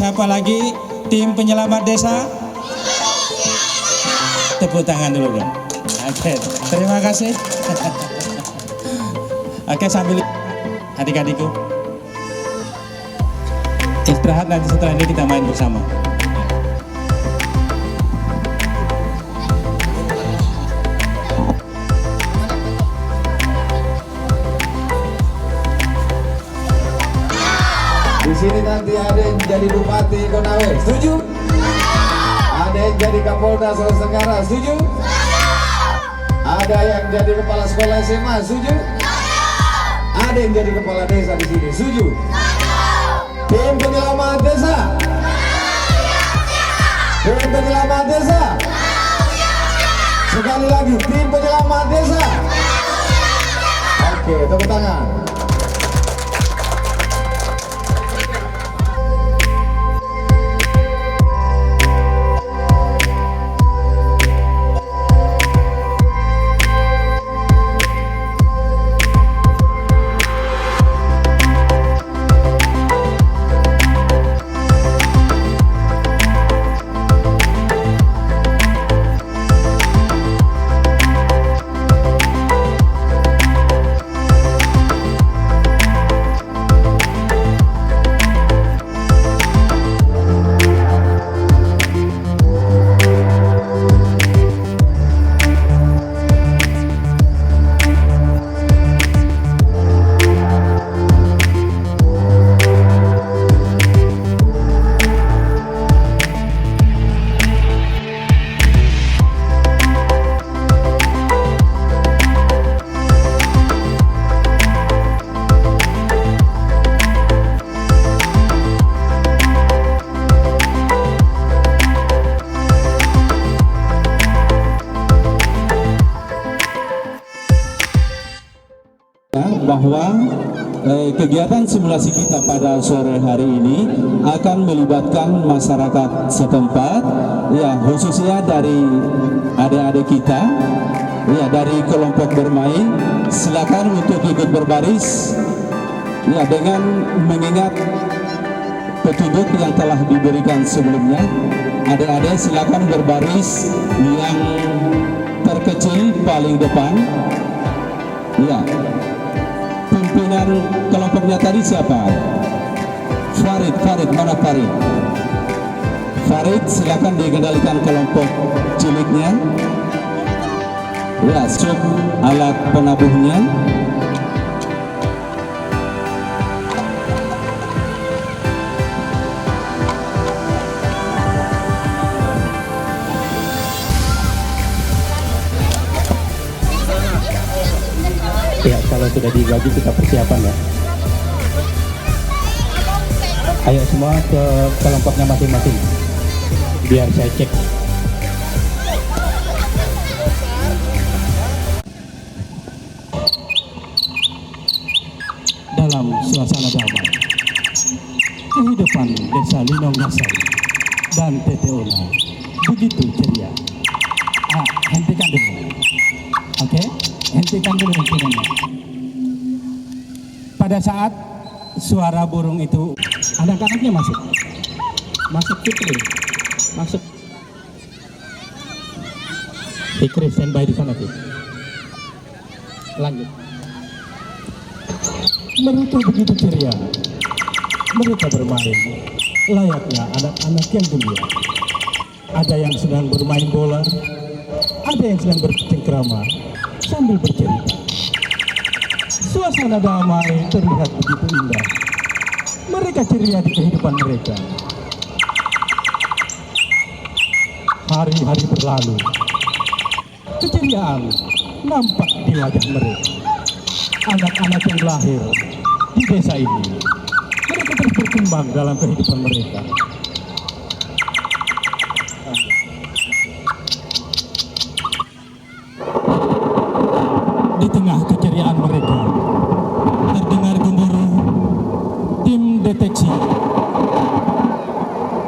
siapa lagi tim penyelamat desa? Tepuk tangan dulu dong. Oke, terima kasih. Oke, sambil adik-adikku istirahat, nanti setelah ini kita main bersama. Di sini nanti ada yang jadi Bupati Konawe, setuju? Ada yang jadi Kapolda Sulawesi Tenggara, setuju? Ada yang jadi kepala sekolah SMA, setuju? Ada yang jadi kepala desa di sini, setuju? Tim penyelamat desa. Tim penyelamat desa. Sekali lagi, tim penyelamat desa. Oke, tepuk tangan. Bahwa kegiatan simulasi kita pada sore hari ini akan melibatkan masyarakat setempat, ya khususnya dari adik-adik kita, ya dari kelompok bermain. Silakan untuk ikut berbaris, ya dengan mengingat petunjuk yang telah diberikan sebelumnya. Adik-adik silakan berbaris yang terkecil paling depan, ya. Pimpinan kelompoknya tadi siapa? Farid, mana Farid? Farid, silakan dikendalikan kelompok ciliknya. Ya, siap alat penabuhnya. Ya, kalau sudah dibagi kita persiapan ya. Ayo semua ke kelompoknya masing-masing. Biar saya cek. Dalam suasana damai, kehidupan desa Linong Gasai dan Teteola begitu ceria. Hentikan dulu. Oke? Hentikan dulu hentikannya. Pada saat suara burung itu, anak-anaknya masuk Fikri, masuk. Fikri standby di sana, Fikri. Lanjut. Mereka begitu ceria. Mereka bermain layaknya anak-anak yang mulia. Ada yang sedang bermain bola, ada yang sedang bercengkrama sambil bercerita. Suasana damai terlihat begitu indah. Mereka ceria di kehidupan mereka. Hari-hari berlalu, keceriaan nampak di wajah mereka. Anak-anak yang lahir di desa ini, mereka terus berkembang dalam kehidupan mereka. Di tengah keceriaan mereka, terdengar gemuruh tim deteksi.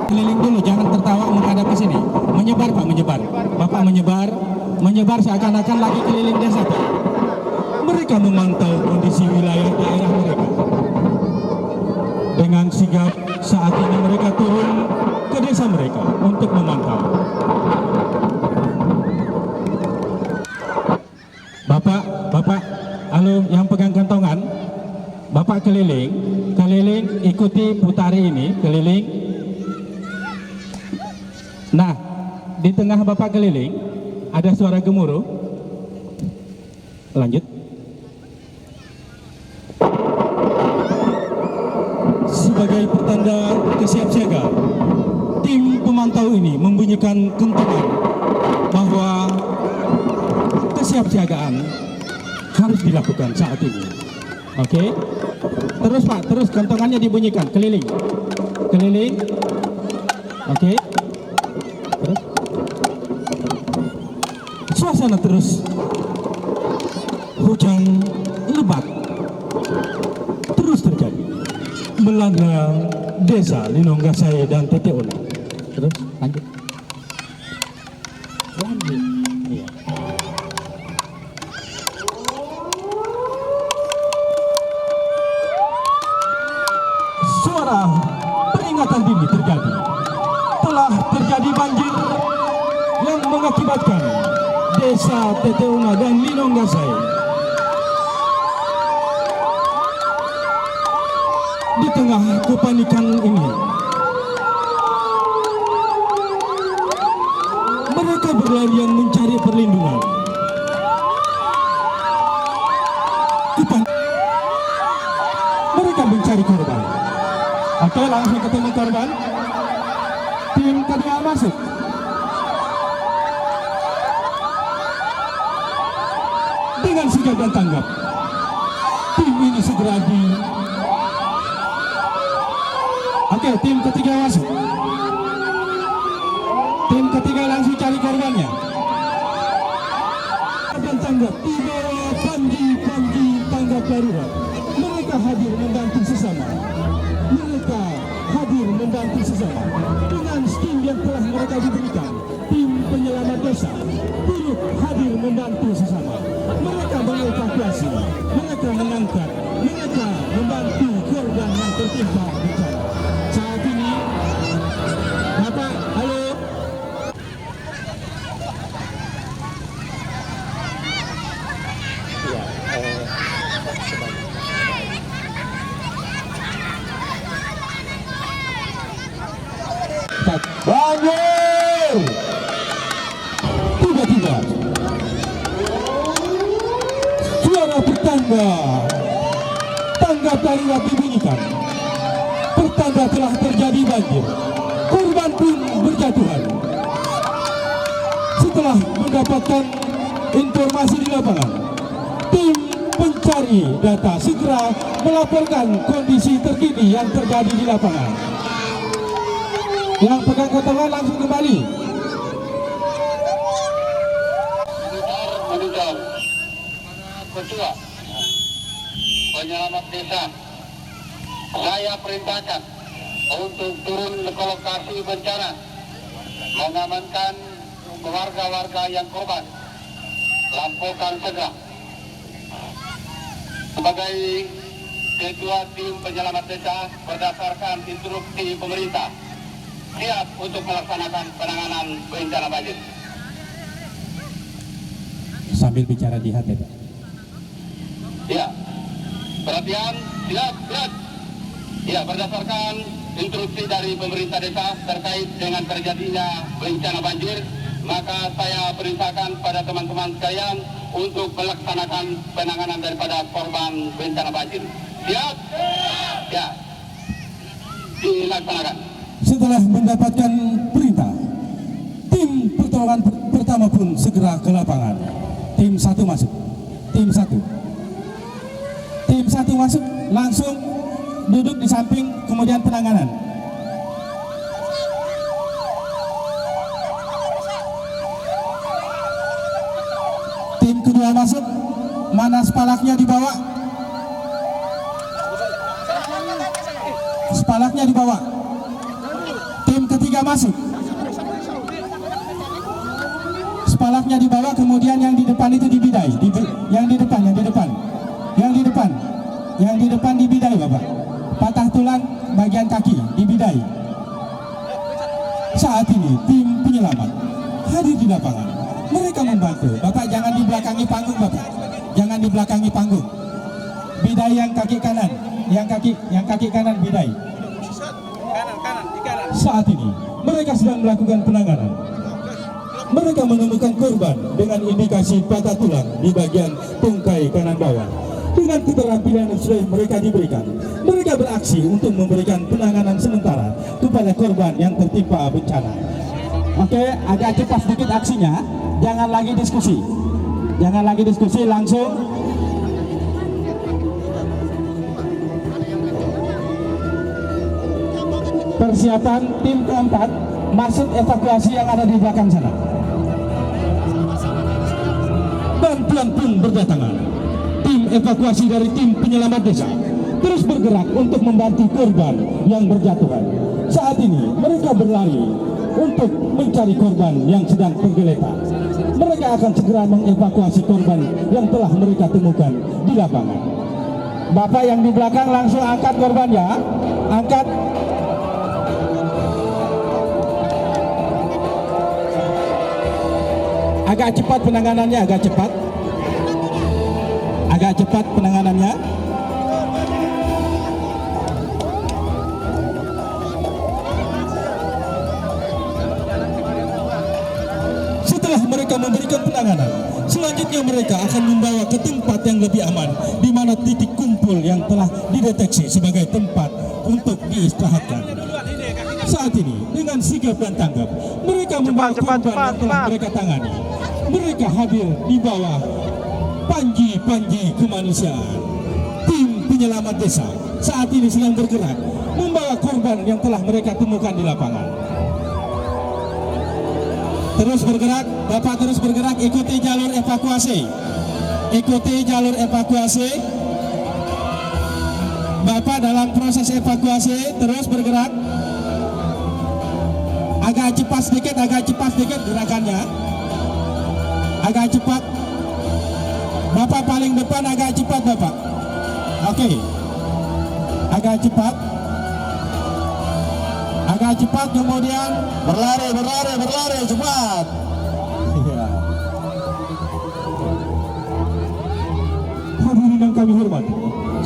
Keliling dulu, jangan tertawa menghadap ke sini. Menyebar Pak, menyebar. Bapak menyebar seakan-akan lagi keliling desa Pak. Mereka memantau kondisi wilayah daerah mereka dengan sigap saat ini mereka turun ke desa mereka untuk memantau. Bapak, halo yang pegang kantongan, Bapak keliling, ikuti putari ini, keliling. Nah, di tengah Bapak keliling, ada suara gemuruh. Lanjut. Sebagai pertanda kesiapsiagaan, tim pemantau ini membunyikan kentongan bahwa kesiapsiagaan harus dilakukan saat ini. Oke? Terus Pak, terus kentongannya dibunyikan, keliling. Oke? Terus. Suasana terus hujan lebat terus terjadi melanda desa Linonggasai dan TTO. Terus lanjut. Iya. Suara peringatan dini terjadi. Telah terjadi banjir yang mengakibatkan desa TTO dan Linonggasai di tengah kepanikan ini. Mereka berlarian mencari perlindungan. Mereka mencari korban. Oke, langsung ketemu korban. Tim kedua masuk. Dengan sigap dan tanggap, tim ini segera Oke, tim ketiga masuk. Tim ketiga langsung cari korbannya. Dan tanggap, di bawah panji tanggap darurat. Mereka hadir membantu sesama. Dengan skim yang telah mereka diberikan, tim penyelamat desa turut hadir membantu sesama. Mereka mengevakuasi, mereka mengangkat, mereka membantu korban yang tertimpa bencana. Saat ini, Bapak, halo. Banjir! Tiba-tiba suara pertanda tanggap darurat dibunyikan. Pertanda telah terjadi banjir. Korban pun berjatuhan. Setelah mendapatkan informasi di lapangan, tim pencari data segera melaporkan kondisi terkini yang terjadi di lapangan. Yang pegang kantongan langsung kembali. Meninjau ketua penyelamat desa, saya perintahkan untuk turun ke lokasi bencana, mengamankan warga-warga yang korban, laporkan segera. Sebagai ketua tim penyelamat desa, berdasarkan instruksi pemerintah, siap untuk melaksanakan penanganan bencana banjir. Sambil bicara di hati, Pak. Ya, perhatian, siap, gerak. Ya, berdasarkan instruksi dari pemerintah desa terkait dengan terjadinya bencana banjir, maka saya perintahkan pada teman-teman sekalian untuk melaksanakan penanganan daripada korban bencana banjir. Siap? Ya, dilaksanakan. Setelah mendapatkan perintah, tim pertolongan pertama pun segera ke lapangan. Tim satu masuk. Tim satu masuk, langsung duduk di samping, kemudian penanganan. Tim kedua masuk, mana spalaknya dibawa? Spalaknya dibawa. Tim ketiga masuk. Spalaknya dibawa, kemudian yang di depan itu dibidai. Yang di depan dibidai, Bapak. Patah tulang bagian kaki di bidai. Saat ini tim penyelamat hadir di lapangan. Mereka membantu. Bapak jangan di belakangi panggung, Bapak. Jangan di belakangi panggung. Bidai yang kaki kanan, yang kaki kanan bidai. Saat ini mereka sedang melakukan penanganan. Mereka menemukan korban dengan indikasi patah tulang di bagian tungkai kanan bawah. Dengan keterampilan yang sudah mereka diberikan, mereka beraksi untuk memberikan penanganan sementara kepada korban yang tertimpa bencana. Oke, agak cepat sedikit aksinya. Jangan lagi diskusi. Jangan lagi diskusi, langsung. Persiapan tim keempat masuk evakuasi yang ada di belakang sana. Bantuan pun berdatangan. Tim evakuasi dari tim penyelamat desa terus bergerak untuk membantu korban yang berjatuhan. Saat ini mereka berlari untuk mencari korban yang sedang tergeletak. Mereka akan segera mengevakuasi korban yang telah mereka temukan di lapangan. Bapak yang di belakang langsung angkat korban ya. Angkat. Agak cepat penanganannya, agak cepat. Agak cepat penanganannya. Setelah mereka memberikan penanganan, selanjutnya mereka akan membawa ke tempat yang lebih aman, di mana titik kumpul yang telah dideteksi sebagai tempat untuk diistirahatkan. Saat ini dengan sigap dan tanggap, mereka membawa korban yang telah mereka tangani. Mereka hadir di bawah panji-panji kemanusiaan. Tim penyelamat desa saat ini sedang bergerak membawa korban yang telah mereka temukan di lapangan. Terus bergerak, Bapak terus bergerak, ikuti jalur evakuasi. Ikuti jalur evakuasi. Bapak dalam proses evakuasi terus bergerak. Agak cepat sedikit gerakannya. Agak cepat. Bapak paling depan, agak cepat Bapak. Oke. Agak cepat. Agak cepat, kemudian berlari cepat. Ya. Hadirin yang kami hormati,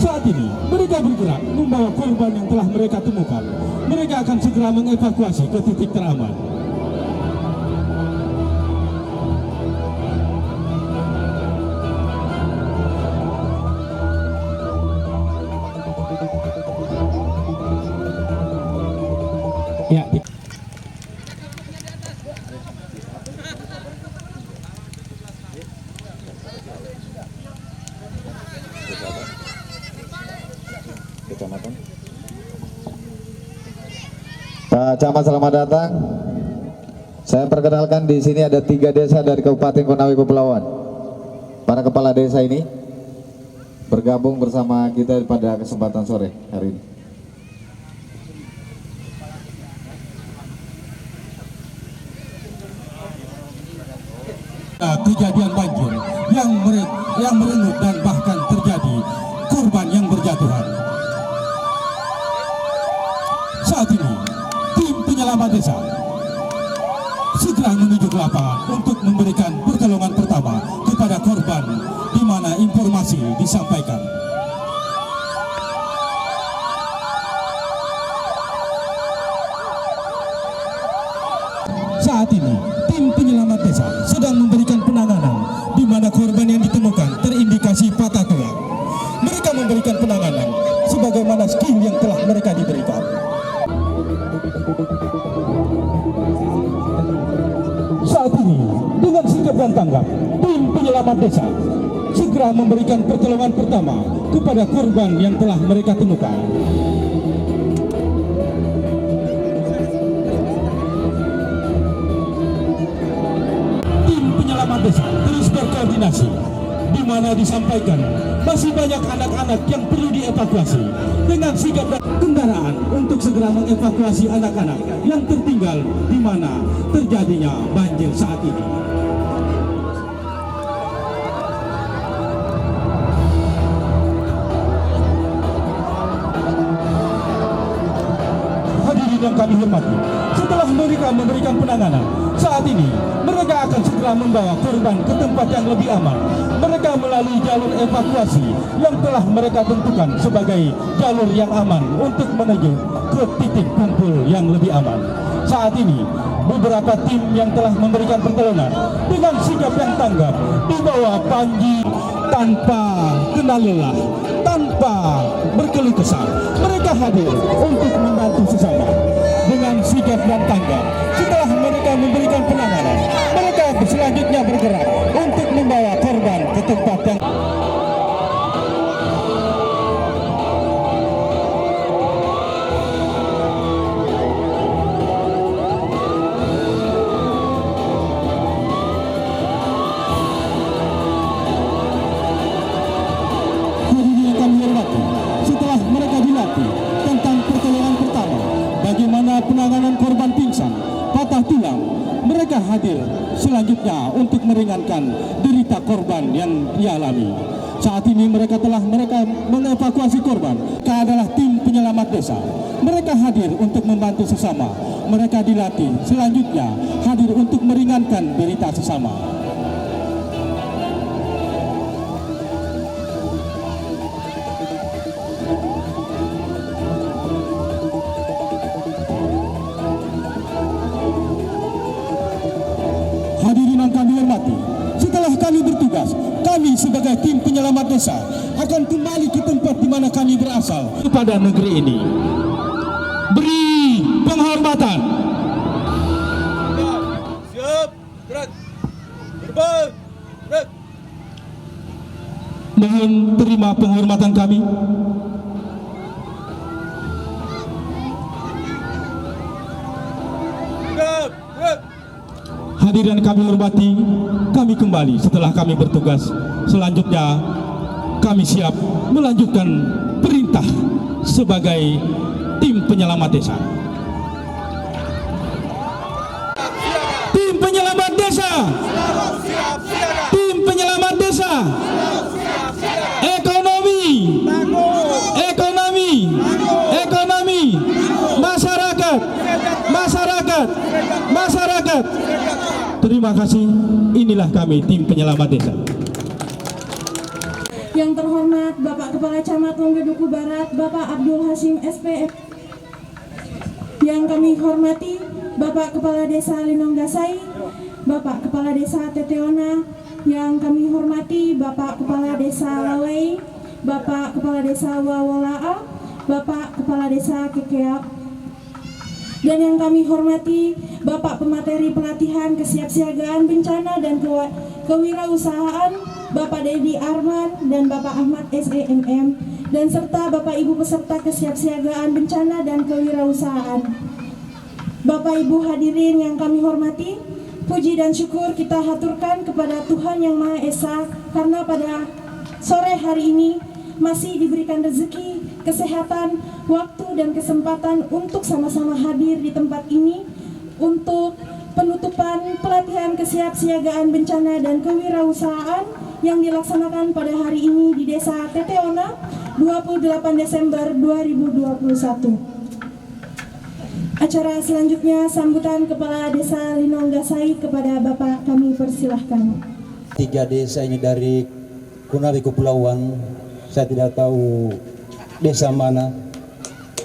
saat ini mereka bergerak membawa korban yang telah mereka temukan. Mereka akan segera mengevakuasi ke titik teraman. Ya. Kecamatan. Pak Camat selamat datang. Saya perkenalkan di sini ada 3 desa dari Kabupaten Konawe Kepulauan. Para kepala desa ini bergabung bersama kita pada kesempatan sore hari ini. Kejadian banjir yang merenggut dan bahkan terjadi korban yang berjatuhan. Saat ini tim penyelamat desa segera menuju ke lapangan untuk memberikan pertolongan pertama kepada korban, di mana informasi disampaikan. Saat ini tim penyelamat desa sedang memberikan penanganan, di mana korban yang ditemukan terindikasi patah tulang. Mereka memberikan penanganan sebagaimana skill yang telah mereka diberikan. Saat ini dengan sigap dan tanggap, tim penyelamat desa segera memberikan pertolongan pertama kepada korban yang telah mereka temukan. Desa terus berkoordinasi, di mana disampaikan masih banyak anak-anak yang perlu dievakuasi. Dengan sigap dan kendaraan untuk segera mengevakuasi anak-anak yang tertinggal di mana terjadinya banjir saat ini. yang kami hormati, setelah mereka memberikan penanganan, saat ini mereka akan segera membawa korban ke tempat yang lebih aman. Mereka melalui jalur evakuasi yang telah mereka tentukan sebagai jalur yang aman untuk menuju ke titik kumpul yang lebih aman. Saat ini beberapa tim yang telah memberikan pertolongan dengan sigap yang tanggap di bawah Panji tanpa kenal lelah, tanpa berkeluh kesah. Mereka hadir untuk membantu sesama dengan sigap dan tanggap. Setelah mereka memberikan penanganan, mereka selanjutnya bergerak untuk membawa korban ke tempat yang penanganan korban pingsan, patah tulang. Mereka hadir selanjutnya untuk meringankan derita korban yang dialami. Saat ini mereka mengevakuasi korban. Mereka adalah tim penyelamat desa. Mereka hadir untuk membantu sesama. Mereka dilatih selanjutnya hadir untuk meringankan derita sesama. Hadirin yang kami hormati, setelah kami bertugas, kami sebagai tim penyelamat desa akan kembali ke tempat di mana kami berasal kepada negeri ini. Beri penghormatan. Siap, gerak. Terbang, gerak. Mohon terima penghormatan kami. Hadirin kami hormati, kami kembali setelah kami bertugas. Selanjutnya kami siap melanjutkan perintah sebagai tim penyelamat desa. Tim penyelamat desa. Tim penyelamat desa. Ekonomi. Ekonomi. Ekonomi. Masyarakat. Masyarakat. Masyarakat. Terima kasih. Inilah kami tim penyelamat desa. Yang terhormat Bapak Kepala Camat Longgeduku Barat, Bapak Abdul Hashim SPF. Yang kami hormati Bapak Kepala Desa Linonggasai, Bapak Kepala Desa Teteona. Yang kami hormati Bapak Kepala Desa Lalai, Bapak Kepala Desa Wawolaa, Bapak Kepala Desa Kekeak. Dan yang kami hormati Bapak Pemateri Pelatihan Kesiapsiagaan Bencana dan Kewirausahaan, Bapak Dedi Arman dan Bapak Ahmad SEMM, dan serta Bapak Ibu peserta Kesiapsiagaan Bencana dan Kewirausahaan. Bapak Ibu hadirin yang kami hormati, puji dan syukur kita haturkan kepada Tuhan Yang Maha Esa karena pada sore hari ini masih diberikan rezeki, kesehatan, waktu dan kesempatan untuk sama-sama hadir di tempat ini untuk penutupan pelatihan kesiapsiagaan bencana dan kewirausahaan yang dilaksanakan pada hari ini di Desa Teteona 28 Desember 2021. Acara selanjutnya sambutan Kepala Desa Linonggasai kepada Bapak, kami persilahkan. 3 desa ini dari Konawe Kepulauan, saya tidak tahu desa mana,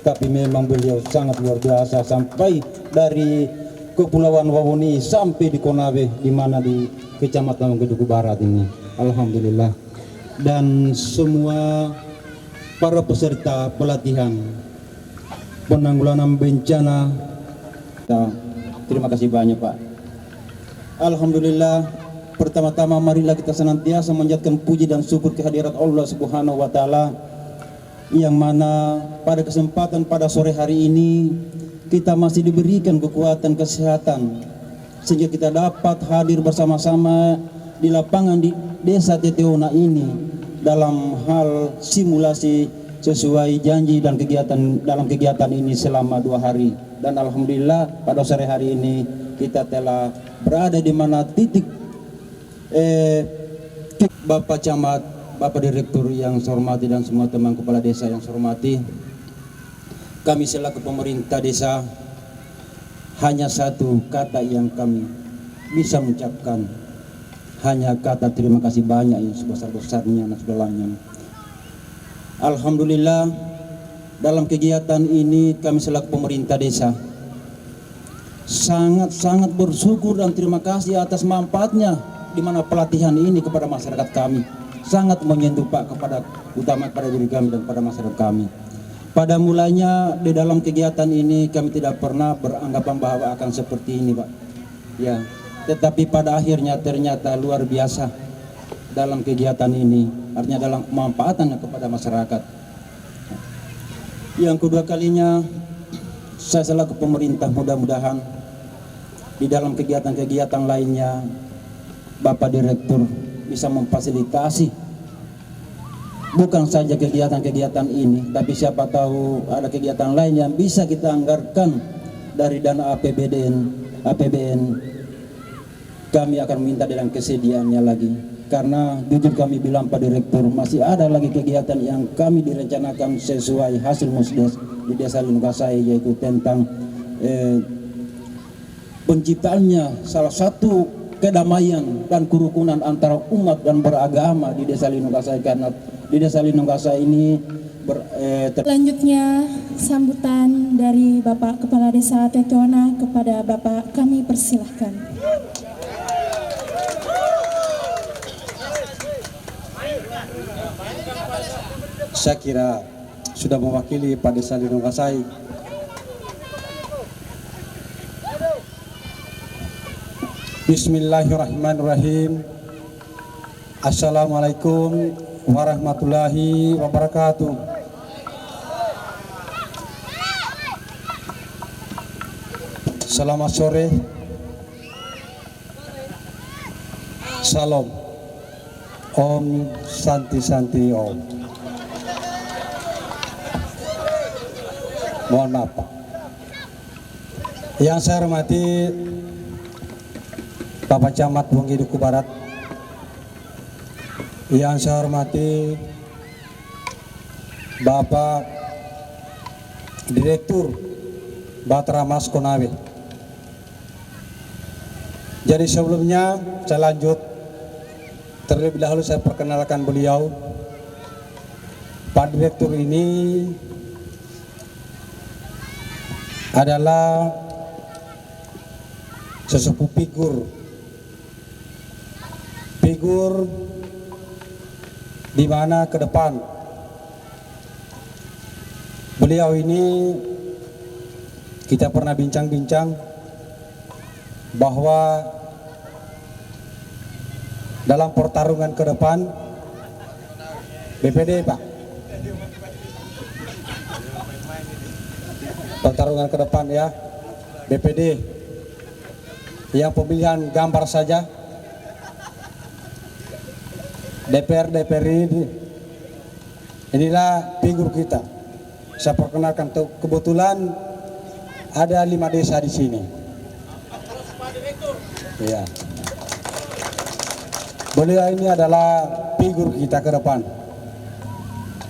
tapi memang beliau sangat luar biasa sampai dari Kepulauan Wawoni sampai di Konawe, di mana di Kecamatan Longgeduku Barat ini. Alhamdulillah. Dan semua para peserta pelatihan penanggulangan bencana, terima kasih banyak Pak. Alhamdulillah. Pertama-tama marilah kita senantiasa menjadikan puji dan syukur kehadirat Allah Subhanahu wa taala, yang mana pada kesempatan pada sore hari ini kita masih diberikan kekuatan kesehatan sehingga kita dapat hadir bersama-sama di lapangan di Desa Teteona ini dalam hal simulasi sesuai janji dan dalam kegiatan ini selama 2 hari. Dan alhamdulillah pada sore hari ini kita telah berada di mana titik Bapak Camat, Bapak Direktur yang saya hormati, dan semua teman kepala desa yang saya hormati. Kami selaku pemerintah desa hanya satu kata yang kami bisa mengucapkan, hanya kata terima kasih banyak yang sebesar-besarnya dan segalanya. Alhamdulillah, dalam kegiatan ini kami selaku pemerintah desa sangat bersyukur dan terima kasih atas manfaatnya di mana pelatihan ini kepada masyarakat kami sangat menyentuh Pak, utama pada diri kami dan pada masyarakat kami. Pada mulanya di dalam kegiatan ini kami tidak pernah beranggapan bahwa akan seperti ini Pak, ya, tetapi pada akhirnya ternyata luar biasa dalam kegiatan ini, artinya dalam pemanfaatannya kepada masyarakat. Yang kedua kalinya saya selaku pemerintah mudah-mudahan di dalam kegiatan-kegiatan lainnya Bapak Direktur bisa memfasilitasi bukan saja kegiatan-kegiatan ini, tapi siapa tahu ada kegiatan lain yang bisa kita anggarkan dari dana APBN. Kami akan minta dengan kesediaannya lagi, karena jujur kami bilang Pak Direktur, masih ada lagi kegiatan yang kami direncanakan sesuai hasil musdes di Desa Linungasai, yaitu tentang penciptaannya salah satu kedamaian dan kerukunan antara umat dan beragama di Desa Linungasai, karena di Desa Linungasai ini Selanjutnya sambutan dari Bapak Kepala Desa Tetuana kepada Bapak, kami persilahkan. Saya kira sudah mewakili Pak Desa Linungasai. Bismillahirrahmanirrahim. Assalamualaikum warahmatullahi wabarakatuh. Selamat sore. Salam. Om Santi Santi Om. Mohon maaf Pak. Yang saya hormati Bapak Camat Wongi Duku Barat, yang saya hormati Bapak Direktur Batra Mas Konawe. Jadi sebelumnya saya lanjut, terlebih dahulu saya perkenalkan beliau. Pak Direktur ini adalah sesepuh figur di mana ke depan beliau ini kita pernah bincang-bincang bahwa dalam pertarungan ke depan BPD Pak, pertarungan ke depan ya BPD, yang pemilihan gambar saja DPR ini, inilah figur kita. Saya perkenalkan, kebetulan ada 5 desa di sini. Ya. Beliau ini adalah figur kita ke depan,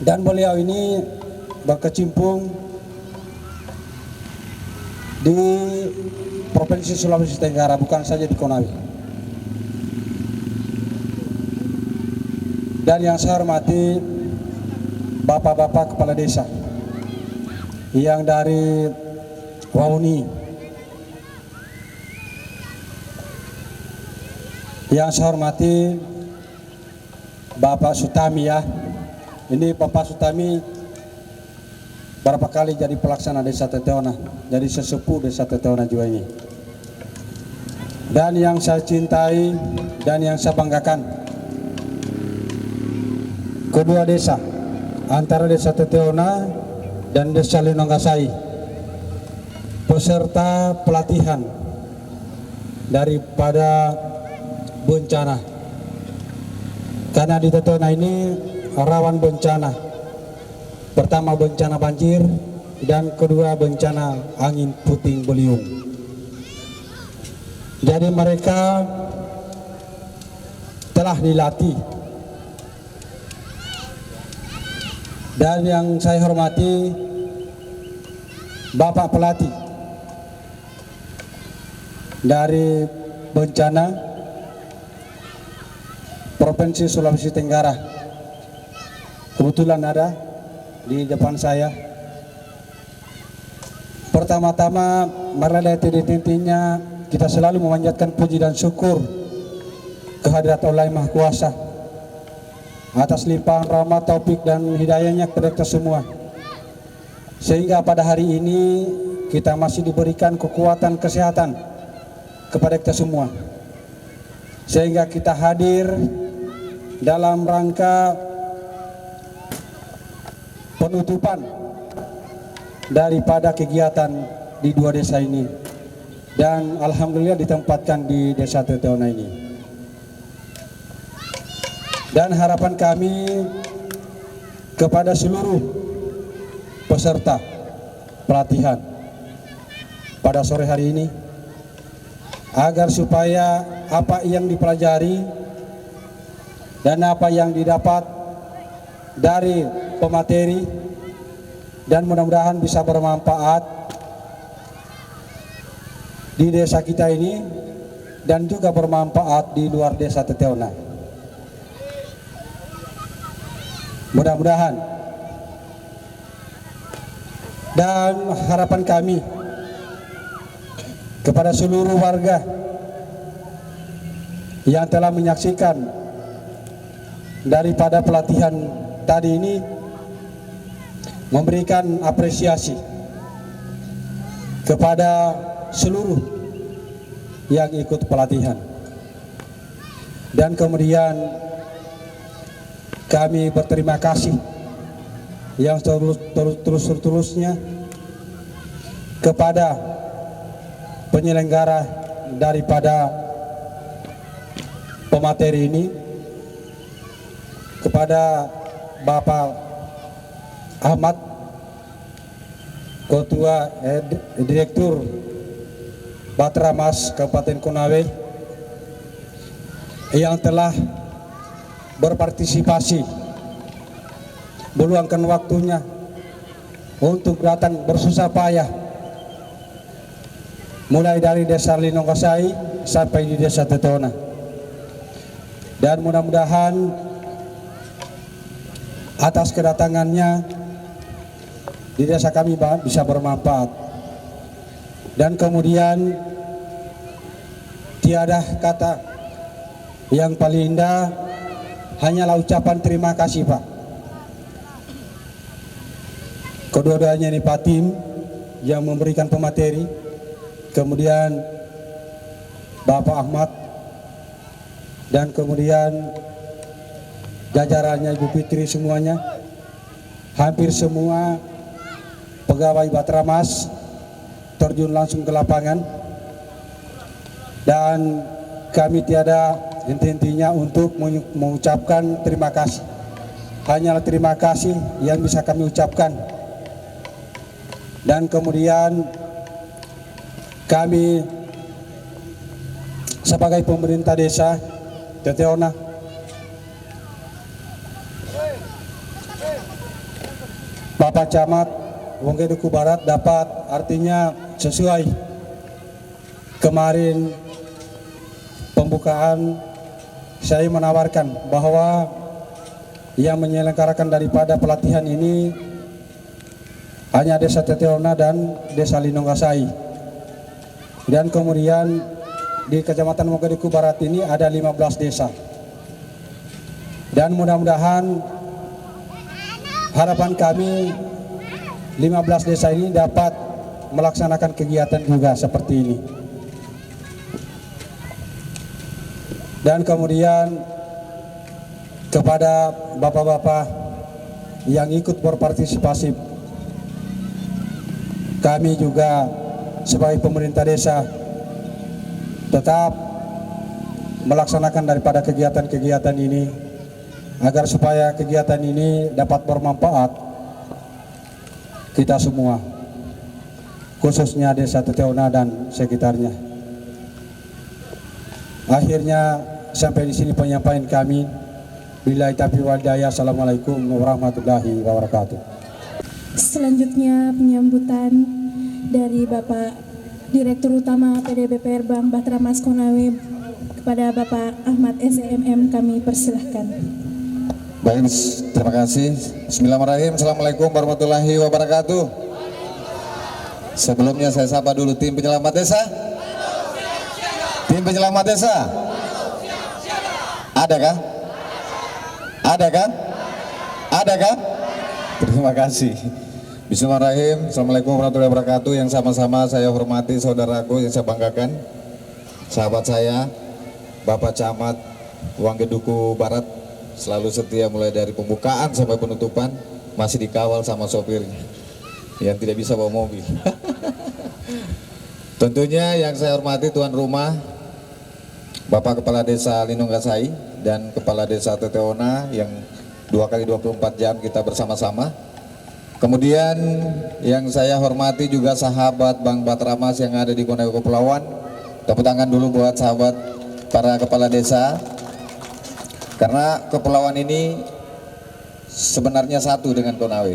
dan beliau ini berkecimpung di Provinsi Sulawesi Tenggara, bukan saja di Konawe. Dan yang saya hormati Bapak-bapak Kepala Desa yang dari Wauni, yang saya hormati Bapak Sutami ya. Ini Bapak Sutami berapa kali jadi pelaksana Desa Tetuana, jadi sesepuh Desa Tetuana juga ini. Dan yang saya cintai dan yang saya banggakan, kedua desa, antara Desa Tetuana dan Desa Linungasai, peserta pelatihan daripada bencana. Karena di Tetuana ini rawan bencana. Pertama bencana banjir, dan kedua bencana angin puting beliung. Jadi mereka telah dilatih. Dan yang saya hormati Bapak pelatih dari bencana Provinsi Sulawesi Tenggara. Kebetulan ada di depan saya. Pertama-tama, marilah intinya kita selalu memanjatkan puji dan syukur kehadirat Allah Yang Maha Kuasa atas limpahan rahmat, taufik dan hidayahnya kepada kita semua, sehingga pada hari ini kita masih diberikan kekuatan kesehatan kepada kita semua, sehingga kita hadir dalam rangka penutupan daripada kegiatan di dua desa ini, dan alhamdulillah ditempatkan di Desa Teteona ini. Dan harapan kami kepada seluruh peserta pelatihan pada sore hari ini, agar supaya apa yang dipelajari dan apa yang didapat dari pemateri dan mudah-mudahan bisa bermanfaat di desa kita ini dan juga bermanfaat di luar Desa Teteona. Mudah-mudahan. Dan harapan kami kepada seluruh warga yang telah menyaksikan daripada pelatihan tadi ini, memberikan apresiasi kepada seluruh yang ikut pelatihan, dan kemudian kami berterima kasih yang terus-terusnya kepada penyelenggara daripada pemateri ini, kepada Bapak Ahmad, Ketua Direktur Batramas Kabupaten Konawe, yang telah berpartisipasi, meluangkan waktunya untuk datang bersusah payah mulai dari Desa Linonggasai sampai di Desa Teteona. Dan mudah-mudahan atas kedatangannya di desa kami bisa bermanfaat. Dan kemudian tiada kata yang paling indah, hanyalah ucapan terima kasih Pak. Kedua-duanya ini Pak Tim yang memberikan pemateri, kemudian Bapak Ahmad, dan kemudian jajarannya Ibu Fitri semuanya, hampir semua pegawai Batramas terjun langsung ke lapangan, dan kami tiada intinya untuk mengucapkan terima kasih. Hanyalah terima kasih yang bisa kami ucapkan. Dan kemudian kami sebagai pemerintah desa Teteona Bapak Camat Wongge Duku Barat dapat, artinya sesuai kemarin pembukaan, saya menawarkan bahwa yang menyelenggarakan daripada pelatihan ini hanya Desa Teteona dan Desa Linonggasai. Dan kemudian di Kecamatan Wongge Duku Barat ini ada 15 desa. Dan mudah-mudahan harapan kami 15 desa ini dapat melaksanakan kegiatan juga seperti ini. Dan kemudian kepada bapak-bapak yang ikut berpartisipasi, kami juga sebagai pemerintah desa tetap melaksanakan daripada kegiatan-kegiatan ini agar supaya kegiatan ini dapat bermanfaat kita semua, khususnya Desa Teteona dan sekitarnya. Akhirnya sampai di sini penyampaian kami. Billahi taufiq wal hidayah. Assalamualaikum warahmatullahi wabarakatuh. Selanjutnya penyambutan dari Bapak Direktur Utama PDBPR Bank Batramas Konawe kepada Bapak Ahmad SEMM kami persilahkan. Baik, terima kasih. Bismillahirrahmanirrahim. Assalamualaikum warahmatullahi wabarakatuh. Sebelumnya saya sapa dulu tim penyelamat desa. Tim penyelamat desa. Ada kah? Ada kah? Ada kah? Terima kasih. Bismillahirrahmanirrahim. Assalamualaikum warahmatullahi wabarakatuh. Yang sama-sama saya hormati saudaraku yang saya banggakan, sahabat saya, Bapak Camat Wanggeduku Barat, selalu setia mulai dari pembukaan sampai penutupan, masih dikawal sama sopirnya yang tidak bisa bawa mobil. Tentunya yang saya hormati tuan rumah, Bapak Kepala Desa Linonggasai dan Kepala Desa Teteona yang 2 kali 24 jam kita bersama-sama. Kemudian yang saya hormati juga sahabat Bank Batramas yang ada di Konawe Kepulauan. Tepuk tangan dulu buat sahabat para kepala desa. Karena kepulauan ini sebenarnya satu dengan Konawe.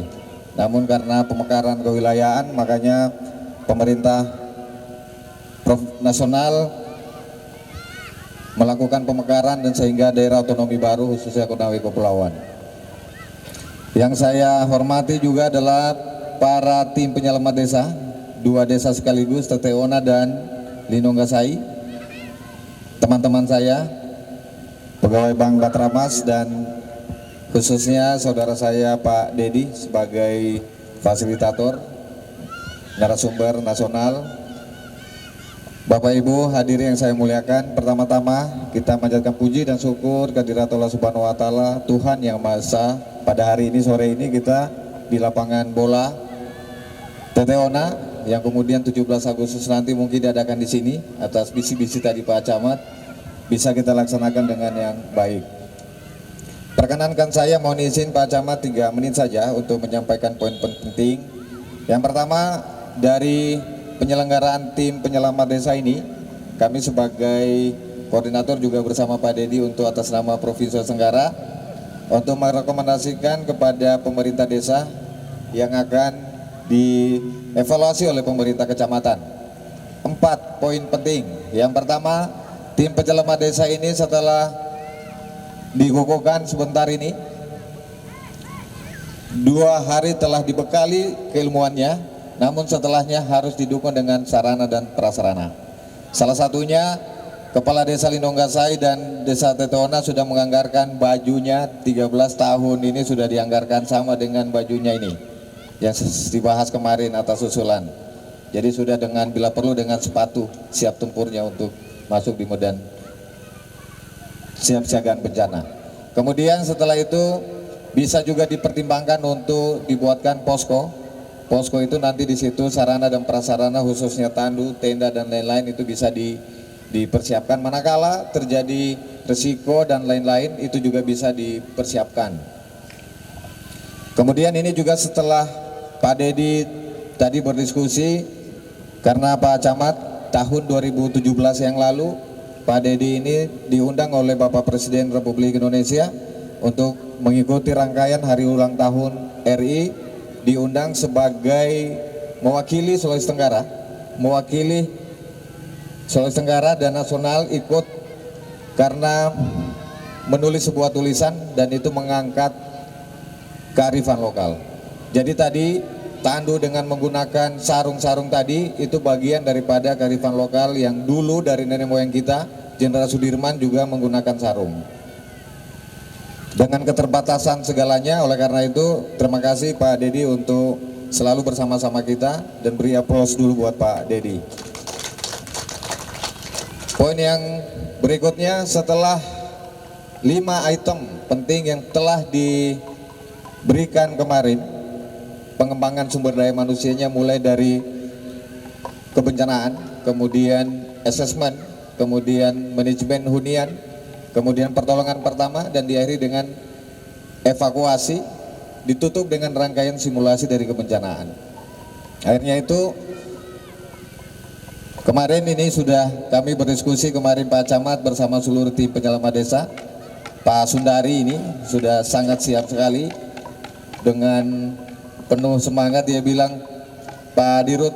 Namun karena pemekaran kewilayahan, makanya pemerintah nasional melakukan pemekaran dan sehingga daerah otonomi baru khususnya Konawe Kepulauan. Yang saya hormati juga adalah para tim penyelamat desa, 2 desa sekaligus, Teteona dan Linonggasai. Teman-teman saya, pegawai Bank Batramas dan khususnya saudara saya Pak Dedi sebagai fasilitator, narasumber nasional. Bapak Ibu hadirin yang saya muliakan, pertama-tama kita manjatkan puji dan syukur kehadirat Allah Subhanahu wa taala, Tuhan yang Maha Esa. Pada hari ini, sore ini kita di lapangan bola Teteona yang kemudian 17 Agustus nanti mungkin diadakan di sini atas visi-visi tadi Pak Camat, bisa kita laksanakan dengan yang baik. Perkenankan saya mohon izin Pak Camat 3 menit saja untuk menyampaikan poin penting. Yang pertama, dari penyelenggaraan tim penyelamat desa ini, kami sebagai koordinator juga bersama Pak Dedi untuk atas nama Provinsi Tenggara untuk merekomendasikan kepada pemerintah desa yang akan dievaluasi oleh pemerintah kecamatan 4 poin penting. Yang pertama, tim penyelamat desa ini setelah dikukuhkan sebentar ini 2 hari telah dibekali keilmuannya, namun setelahnya harus didukung dengan sarana dan prasarana. Salah satunya Kepala Desa Linonggasai dan Desa Teteona sudah menganggarkan bajunya 13 tahun ini sudah dianggarkan sama dengan bajunya ini yang dibahas kemarin atas usulan. Jadi sudah dengan bila perlu dengan sepatu siap tempurnya untuk masuk di medan siap-siagaan bencana. Kemudian setelah itu bisa juga dipertimbangkan untuk dibuatkan posko. Posko itu nanti di situ sarana dan prasarana khususnya tandu, tenda dan lain-lain itu bisa dipersiapkan manakala terjadi resiko dan lain-lain itu juga bisa dipersiapkan. Kemudian ini juga setelah Pak Dedi tadi berdiskusi, karena Pak Camat tahun 2017 yang lalu Pak Dedi ini diundang oleh Bapak Presiden Republik Indonesia untuk mengikuti rangkaian hari ulang tahun RI, diundang sebagai mewakili Sulawesi Tenggara, mewakili Sulawesi Tenggara dan nasional ikut karena menulis sebuah tulisan dan itu mengangkat kearifan lokal. Jadi tadi tandu dengan menggunakan sarung-sarung tadi itu bagian daripada kearifan lokal yang dulu dari nenek moyang kita, Jenderal Sudirman juga menggunakan sarung. Dengan keterbatasan segalanya, oleh karena itu terima kasih Pak Dedi untuk selalu bersama-sama kita dan beri aplaus dulu buat Pak Dedi. Poin yang berikutnya, setelah 5 item penting yang telah diberikan kemarin, pengembangan sumber daya manusianya mulai dari kebencanaan, kemudian asesmen, kemudian manajemen hunian, kemudian pertolongan pertama dan diakhiri dengan evakuasi, ditutup dengan rangkaian simulasi dari kebencanaan. Akhirnya itu kemarin ini sudah kami berdiskusi kemarin Pak Camat bersama seluruh tim penyelamat desa. Pak Sundari ini sudah sangat siap sekali dengan penuh semangat, dia bilang, Pak Dirut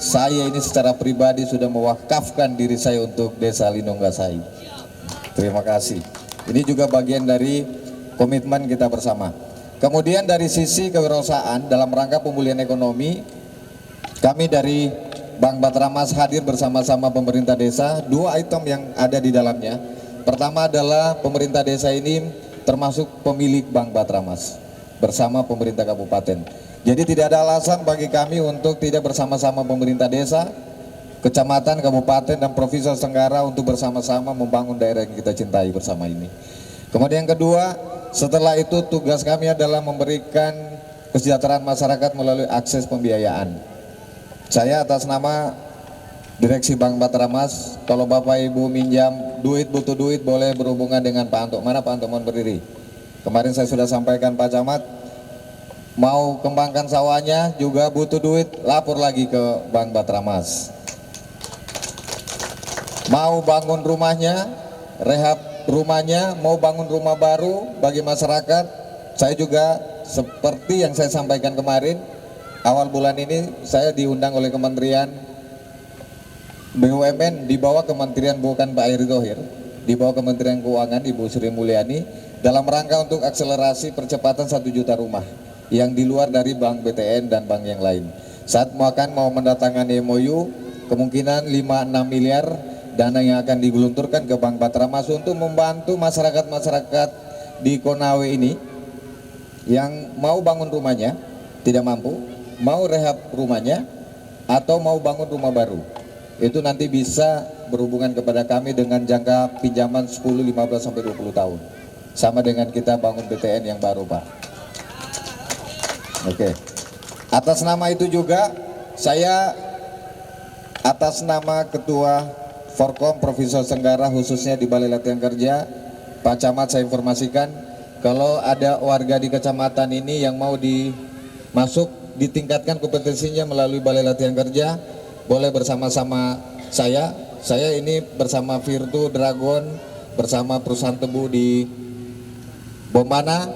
saya ini secara pribadi sudah mewakafkan diri saya untuk Desa Lindonggasai. Terima kasih. Ini juga bagian dari komitmen kita bersama. Kemudian dari sisi kewirausahaan dalam rangka pemulihan ekonomi, kami dari Bank Batramas hadir bersama-sama pemerintah desa. Dua item yang ada di dalamnya. Pertama adalah pemerintah desa ini termasuk pemilik Bank Batramas bersama pemerintah kabupaten. Jadi tidak ada alasan bagi kami untuk tidak bersama-sama pemerintah desa, kecamatan, kabupaten, dan provinsi Tenggara untuk bersama-sama membangun daerah yang kita cintai bersama ini. Kemudian yang kedua, setelah itu tugas kami adalah memberikan kesejahteraan masyarakat melalui akses pembiayaan. Saya atas nama Direksi Bank Batramas, kalau Bapak Ibu minjam duit, butuh duit, boleh berhubungan dengan Pak Anto. Mana Pak Anto? Mohon berdiri. Kemarin saya sudah sampaikan Pak Camat, mau kembangkan sawahnya juga butuh duit, lapor lagi ke Bank Batramas. Mau bangun rumahnya, rehab rumahnya, mau bangun rumah baru bagi masyarakat, saya juga seperti yang saya sampaikan kemarin, awal bulan ini saya diundang oleh Kementerian BUMN di bawah Kementerian, bukan Pak Erick Thohir, di bawah Kementerian Keuangan Ibu Sri Mulyani, dalam rangka untuk akselerasi percepatan 1 juta rumah yang di luar dari Bank BTN dan bank yang lain. Saat mau mendatangani MOU, kemungkinan 5-6 miliar dana yang akan digelontorkan ke Bank Batramas untuk membantu masyarakat-masyarakat di Konawe ini yang mau bangun rumahnya, tidak mampu, mau rehab rumahnya, atau mau bangun rumah baru. Itu nanti bisa berhubungan kepada kami dengan jangka pinjaman 10, 15, sampai 20 tahun. Sama dengan kita bangun BTN yang baru, Pak. Oke. Atas nama itu juga saya atas nama Ketua Forkom Provinsi Tenggara khususnya di Balai Latihan Kerja, Pak Camat, saya informasikan kalau ada warga di kecamatan ini yang mau dimasuk ditingkatkan kompetensinya melalui Balai Latihan Kerja, boleh bersama-sama saya. Saya ini bersama Virtu Dragon, bersama perusahaan tebu di Bombana,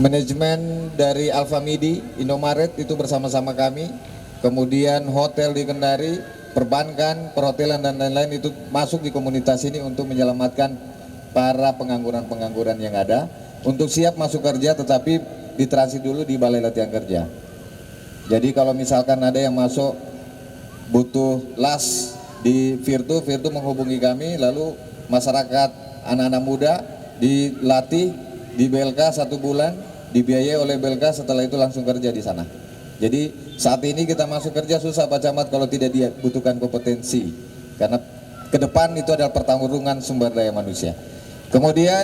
manajemen dari Alfamidi, Indomaret itu bersama-sama kami, kemudian hotel di Kendari, perbankan, perhotelan dan lain-lain itu masuk di komunitas ini untuk menyelamatkan para pengangguran-pengangguran yang ada untuk siap masuk kerja, tetapi ditransit dulu di Balai Latihan Kerja. Jadi kalau misalkan ada yang masuk butuh las di Virtu menghubungi kami, lalu masyarakat anak-anak muda dilatih di BLK 1 bulan, dibiayai oleh BLK, setelah itu langsung kerja di sana. Jadi saat ini kita masuk kerja susah Pak Camat kalau tidak dibutuhkan kompetensi, karena ke depan itu adalah pertarungan sumber daya manusia. Kemudian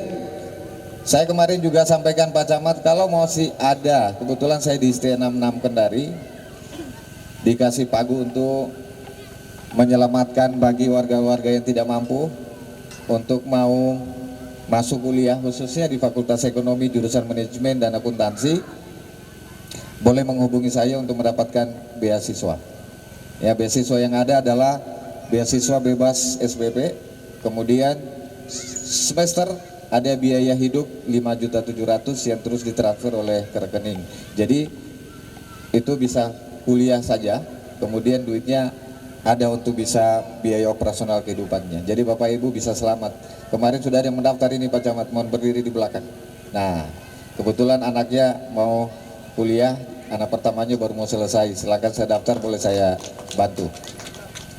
saya kemarin juga sampaikan Pak Camat, kalau masih ada, kebetulan saya di ST66 Kendari dikasih pagu untuk menyelamatkan bagi warga-warga yang tidak mampu untuk mau masuk kuliah khususnya di Fakultas Ekonomi jurusan Manajemen dan Akuntansi, boleh menghubungi saya untuk mendapatkan beasiswa. Ya, beasiswa yang ada adalah beasiswa bebas SPP, kemudian semester ada biaya hidup 5.700.000 yang terus ditransfer oleh ke rekening. Jadi itu bisa kuliah saja, kemudian duitnya ada untuk bisa biaya operasional kehidupannya. Jadi Bapak Ibu bisa selamat. Kemarin sudah ada yang mendaftar ini Pak Camat, mohon berdiri di belakang. Nah, kebetulan anaknya mau kuliah, anak pertamanya baru mau selesai. Silakan saya daftar, boleh saya bantu.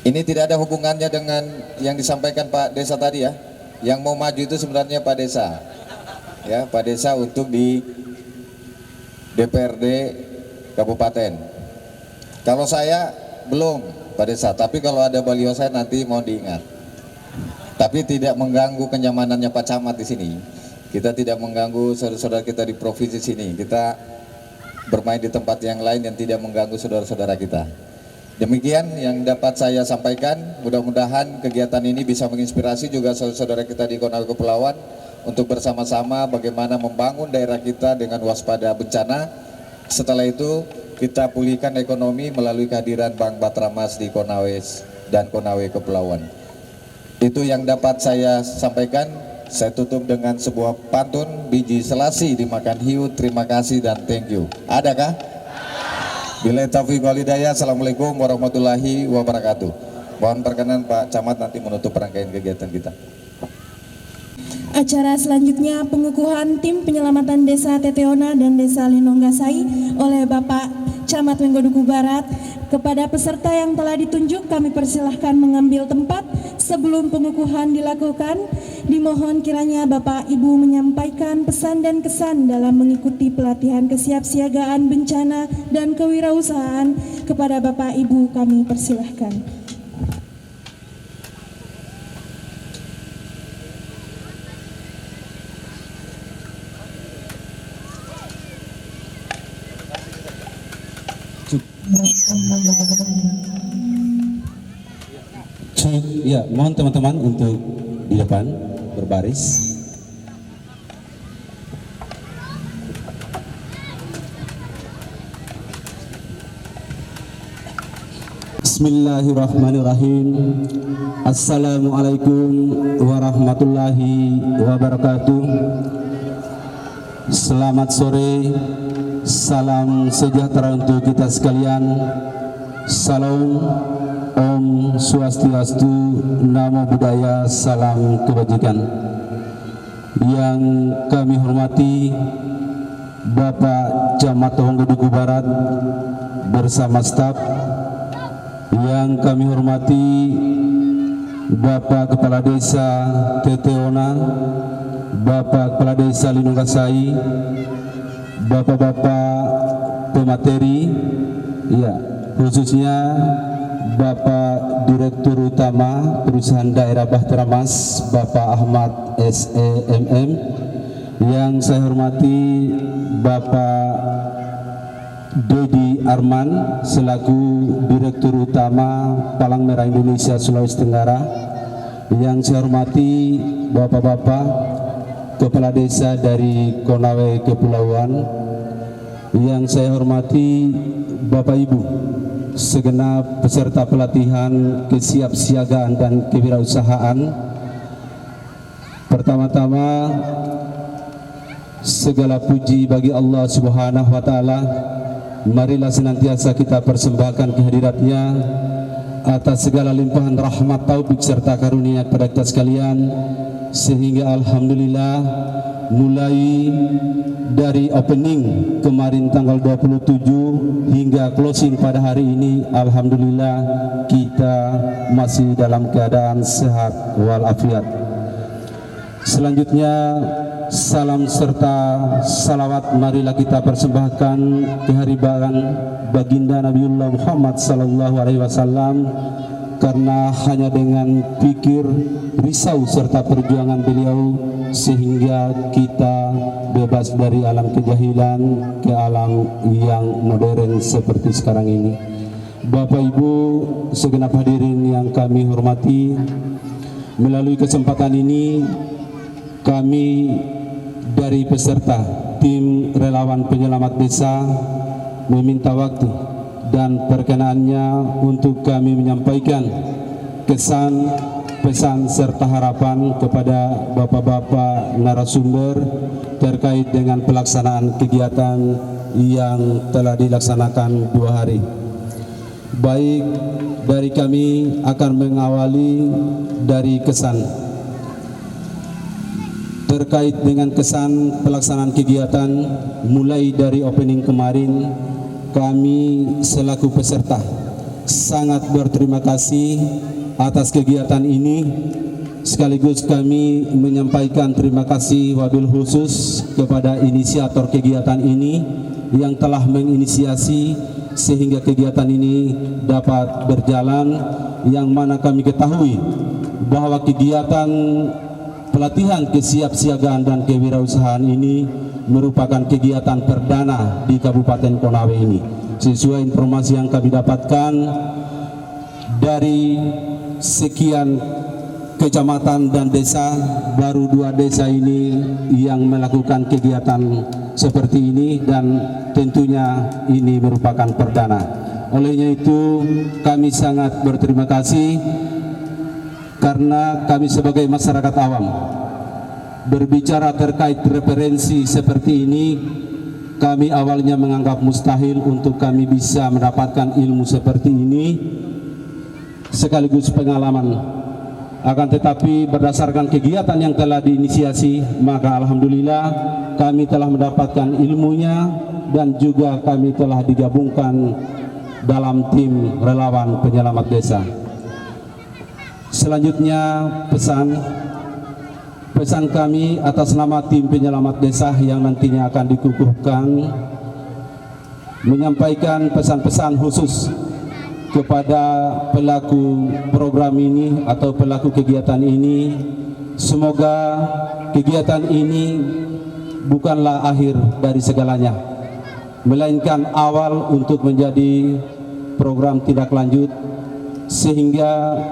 Ini tidak ada hubungannya dengan yang disampaikan Pak Desa tadi ya. Yang mau maju itu sebenarnya Pak Desa. Ya, Pak Desa untuk di DPRD Kabupaten. Kalau saya belum Pak Desa, tapi kalau ada baliho saya nanti mau diingat. Tapi tidak mengganggu kenyamanannya Pak Camat di sini. Kita tidak mengganggu saudara-saudara kita di provinsi sini. Kita bermain di tempat yang lain yang tidak mengganggu saudara-saudara kita. Demikian yang dapat saya sampaikan. Mudah-mudahan kegiatan ini bisa menginspirasi juga saudara-saudara kita di Konawe Kepulauan untuk bersama-sama bagaimana membangun daerah kita dengan waspada bencana. Setelah itu kita pulihkan ekonomi melalui kehadiran Bank Batramas di Konawe dan Konawe Kepulauan. Itu yang dapat saya sampaikan. Saya tutup dengan sebuah pantun, biji selasi dimakan hiu, terima kasih dan thank you. Adakah? Bila taufiq wal hidayah, assalamualaikum warahmatullahi wabarakatuh. Mohon perkenan Pak Camat nanti menutup rangkaian kegiatan kita. Acara selanjutnya pengukuhan tim penyelamatan Desa Teteona dan Desa Linonggasai oleh Bapak Camat Menggoduku Barat. Kepada peserta yang telah ditunjuk kami persilahkan mengambil tempat. Sebelum pengukuhan dilakukan, dimohon kiranya Bapak Ibu menyampaikan pesan dan kesan dalam mengikuti pelatihan kesiapsiagaan bencana dan kewirausahaan. Kepada Bapak Ibu kami persilahkan. Ya, mohon teman-teman untuk di depan berbaris. Bismillahirrahmanirrahim. Assalamualaikum warahmatullahi wabarakatuh. Selamat sore. Salam sejahtera untuk kita sekalian. Salam Om Swastiastu, Namo Buddhaya, salam kebajikan. Yang kami hormati Bapak Camat Menggoduku Barat bersama staf. Yang kami hormati Bapak Kepala Desa Teteona, Bapak Kepala Desa Linonggasai, Bapak-bapak pemateri, ya, khususnya Bapak Direktur Utama Perusahaan Daerah Bahtera Mas, Bapak Ahmad SEMM. Yang saya hormati Bapak Dedi Arman selaku Direktur Utama Palang Merah Indonesia Sulawesi Tenggara. Yang saya hormati Bapak-bapak Kepala Desa dari Konawe Kepulauan. Yang saya hormati Bapak Ibu segenap peserta pelatihan kesiapsiagaan dan kewirausahaan. Pertama-tama segala puji bagi Allah Subhanahu wa taala. Marilah senantiasa kita persembahkan kehadiratnya atas segala limpahan rahmat, taufik serta karunia kepada kita sekalian, sehingga alhamdulillah mulai dari opening kemarin tanggal 27 hingga closing pada hari ini, alhamdulillah kita masih dalam keadaan sehat walafiat. Selanjutnya salam serta salawat marilah kita persembahkan kehadiran baginda Nabiullah Muhammad sallallahu alaihi wasallam, karena hanya dengan pikir, risau serta perjuangan beliau sehingga kita bebas dari alam kejahilan ke alam yang modern seperti sekarang ini. Bapak Ibu segenap hadirin yang kami hormati, melalui kesempatan ini kami dari peserta tim relawan penyelamat desa meminta waktu dan perkenaannya untuk kami menyampaikan kesan, pesan serta harapan kepada bapak-bapak narasumber terkait dengan pelaksanaan kegiatan yang telah dilaksanakan 2 hari. Baik, dari kami akan mengawali dari kesan. Terkait dengan kesan pelaksanaan kegiatan mulai dari opening kemarin, kami selaku peserta sangat berterima kasih atas kegiatan ini. Sekaligus kami menyampaikan terima kasih wabil khusus kepada inisiator kegiatan ini yang telah menginisiasi sehingga kegiatan ini dapat berjalan, yang mana kami ketahui bahwa kegiatan pelatihan kesiapsiagaan dan kewirausahaan ini merupakan kegiatan perdana di Kabupaten Konawe ini. Sesuai informasi yang kami dapatkan dari sekian kecamatan dan desa, baru 2 desa ini yang melakukan kegiatan seperti ini, dan tentunya ini merupakan perdana. Olehnya itu kami sangat berterima kasih, karena kami sebagai masyarakat awam berbicara terkait referensi seperti ini Kami awalnya menganggap mustahil untuk kami bisa mendapatkan ilmu seperti ini sekaligus pengalaman. Akan tetapi berdasarkan kegiatan yang telah diinisiasi, maka alhamdulillah kami telah mendapatkan ilmunya dan juga kami telah digabungkan dalam tim relawan penyelamat desa. Selanjutnya pesan kami atas nama tim penyelamat desa yang nantinya akan dikukuhkan, menyampaikan pesan-pesan khusus kepada pelaku program ini atau pelaku kegiatan ini. Semoga kegiatan ini bukanlah akhir dari segalanya, melainkan awal untuk menjadi program tindak lanjut, sehingga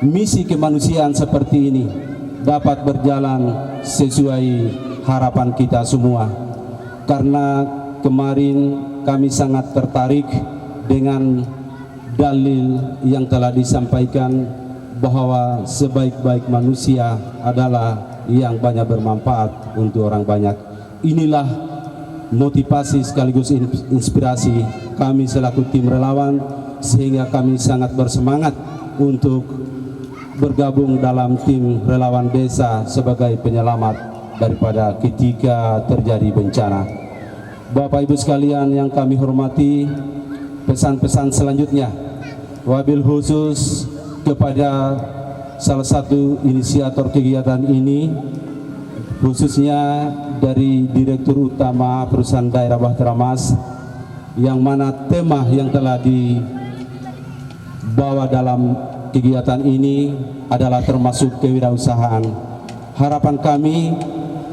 misi kemanusiaan seperti ini dapat berjalan sesuai harapan kita semua. Karena kemarin kami sangat tertarik dengan dalil yang telah disampaikan bahwa sebaik-baik manusia adalah yang banyak bermanfaat untuk orang banyak. Inilah motivasi sekaligus inspirasi kami selaku tim relawan, sehingga kami sangat bersemangat untuk bergabung dalam tim relawan desa sebagai penyelamat daripada ketika terjadi bencana. Bapak Ibu sekalian yang kami hormati, pesan-pesan selanjutnya wabil khusus kepada salah satu inisiator kegiatan ini, khususnya dari Direktur Utama Perusahaan Daerah Bahtera Mas, yang mana tema yang telah dibawa dalam kegiatan ini adalah termasuk kewirausahaan. Harapan kami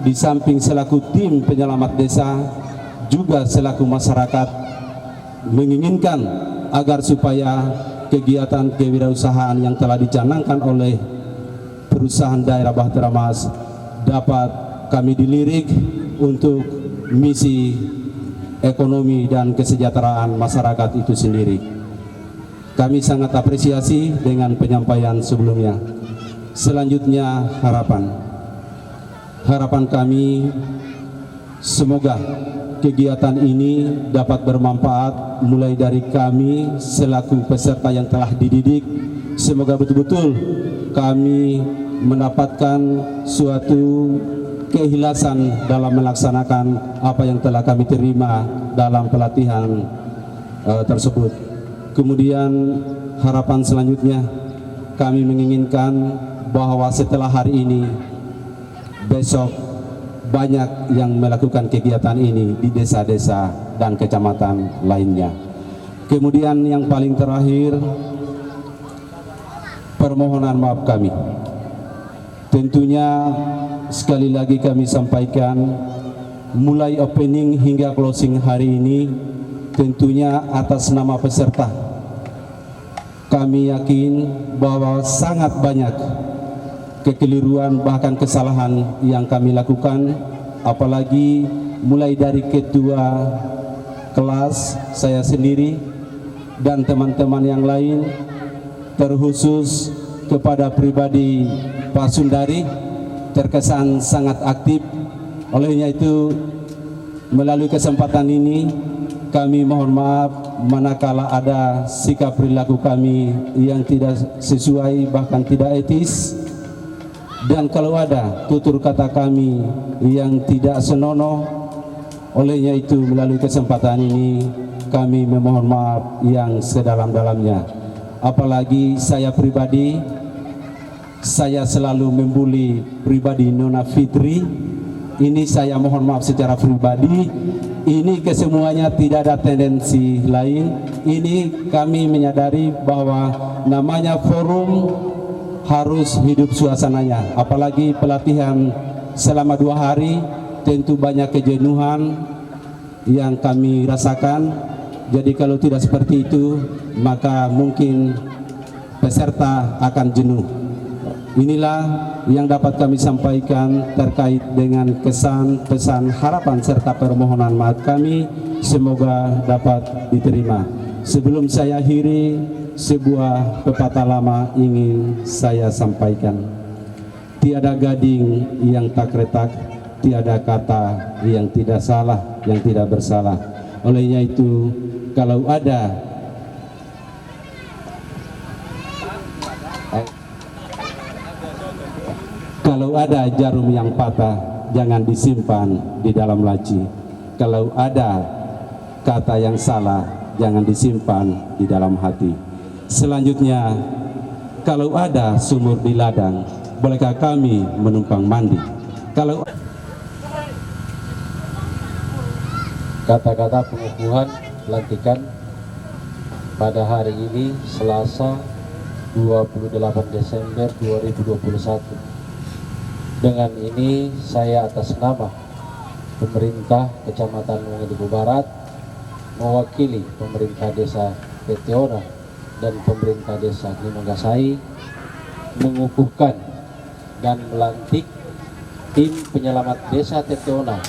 di samping selaku tim penyelamat desa, juga selaku masyarakat menginginkan agar supaya kegiatan kewirausahaan yang telah dicanangkan oleh Perusahaan Daerah Bahtera Mas dapat kami dilirik untuk misi ekonomi dan kesejahteraan masyarakat itu sendiri. Kami sangat apresiasi dengan penyampaian sebelumnya. Selanjutnya harapan kami semoga kegiatan ini dapat bermanfaat mulai dari kami selaku peserta yang telah dididik. Semoga betul-betul kami mendapatkan suatu keikhlasan dalam melaksanakan apa yang telah kami terima dalam pelatihan tersebut. Kemudian harapan selanjutnya kami menginginkan bahwa setelah hari ini, besok banyak yang melakukan kegiatan ini di desa-desa dan kecamatan lainnya. Kemudian yang paling terakhir, permohonan maaf kami. Tentunya sekali lagi kami sampaikan, mulai opening hingga closing hari ini tentunya atas nama peserta. Kami yakin bahwa sangat banyak kekeliruan bahkan kesalahan yang kami lakukan, apalagi mulai dari ketua kelas, saya sendiri dan teman-teman yang lain, terkhusus kepada pribadi Pak Sundari, terkesan sangat aktif. Olehnya itu, melalui kesempatan ini kami mohon maaf manakala ada sikap perilaku kami yang tidak sesuai bahkan tidak etis, dan kalau ada tutur kata kami yang tidak senonoh. Olehnya itu, melalui kesempatan ini kami memohon maaf yang sedalam-dalamnya. Apalagi saya pribadi, saya selalu membuli pribadi Nona Fitri. Ini saya mohon maaf secara pribadi. Ini kesemuanya tidak ada tendensi lain. Ini kami menyadari bahwa namanya forum harus hidup suasananya. Apalagi pelatihan selama 2 hari, tentu banyak kejenuhan yang kami rasakan. Jadi kalau tidak seperti itu, maka mungkin peserta akan jenuh. Inilah yang dapat kami sampaikan terkait dengan kesan, pesan, harapan serta permohonan maaf kami. Semoga dapat diterima. Sebelum saya akhiri, sebuah pepatah lama ingin saya sampaikan. Tiada gading yang tak retak, tiada kata yang tidak salah. yang tidak bersalah. Olehnya itu, kalau ada jarum yang patah, jangan disimpan di dalam laci. Kalau ada kata yang salah, jangan disimpan di dalam hati. Selanjutnya, kalau ada sumur di ladang, bolehkah kami menumpang mandi? Kalau kata-kata pengukuhan pelantikan pada hari ini Selasa 28 Desember 2021. Dengan ini saya atas nama pemerintah Kecamatan Wonge Duku Barat mewakili pemerintah desa Teteona dan pemerintah desa Limongasai mengukuhkan dan melantik tim penyelamat desa Teteona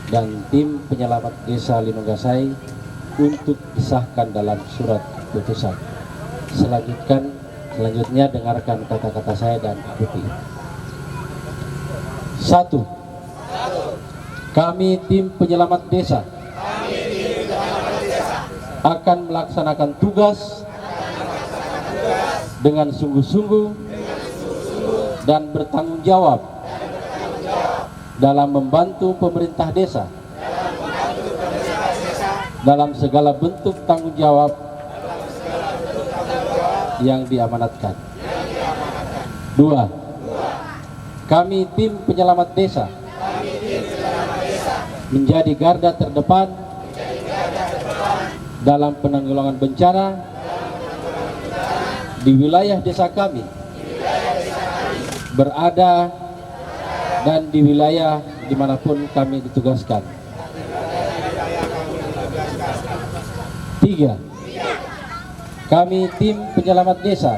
dan tim penyelamat desa Limongasai untuk disahkan dalam surat keputusan. Selanjutnya dengarkan kata-kata saya dan ikuti. 1. Kami tim penyelamat desa akan melaksanakan tugas dengan sungguh-sungguh dan bertanggung jawab dalam membantu pemerintah desa dalam segala bentuk tanggung jawab yang diamanatkan. 2. Kami tim penyelamat desa menjadi garda terdepan dalam penanggulangan bencana di wilayah desa kami berada dan di wilayah dimanapun kami ditugaskan. 3. Kami tim penyelamat desa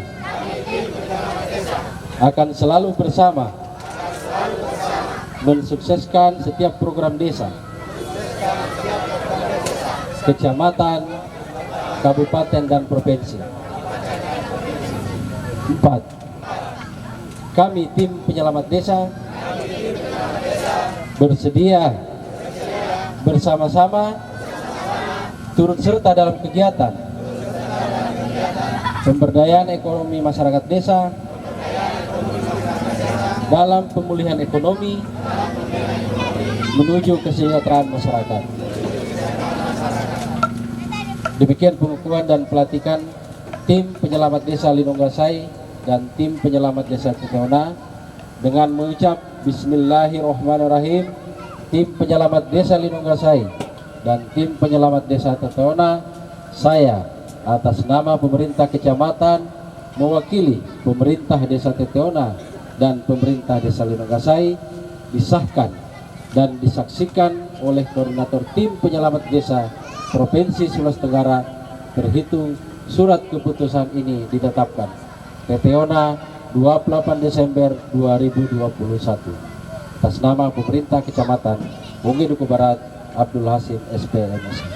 akan selalu bersama mensukseskan setiap program desa, kecamatan, kabupaten, dan provinsi. 4. Kami tim penyelamat desa bersedia bersama-sama turut serta dalam kegiatan pemberdayaan ekonomi masyarakat desa dalam pemulihan ekonomi menuju kesejahteraan masyarakat. Demikian pengukuhan dan pelantikan tim penyelamat desa Limongasai dan tim penyelamat desa Teteona. Dengan mengucap Bismillahirrahmanirrahim, tim penyelamat desa Limongasai dan tim penyelamat desa Teteona, saya atas nama pemerintah kecamatan mewakili pemerintah desa Teteona dan pemerintah desa Limongasai disahkan dan disaksikan oleh koordinator tim penyelamat desa Provinsi Sulawesi Tenggara terhitung surat keputusan ini ditetapkan. Teteona 28 Desember 2021. Atas nama pemerintah Kecamatan Wonge Duku Barat, Abdul Hasim SP MSI.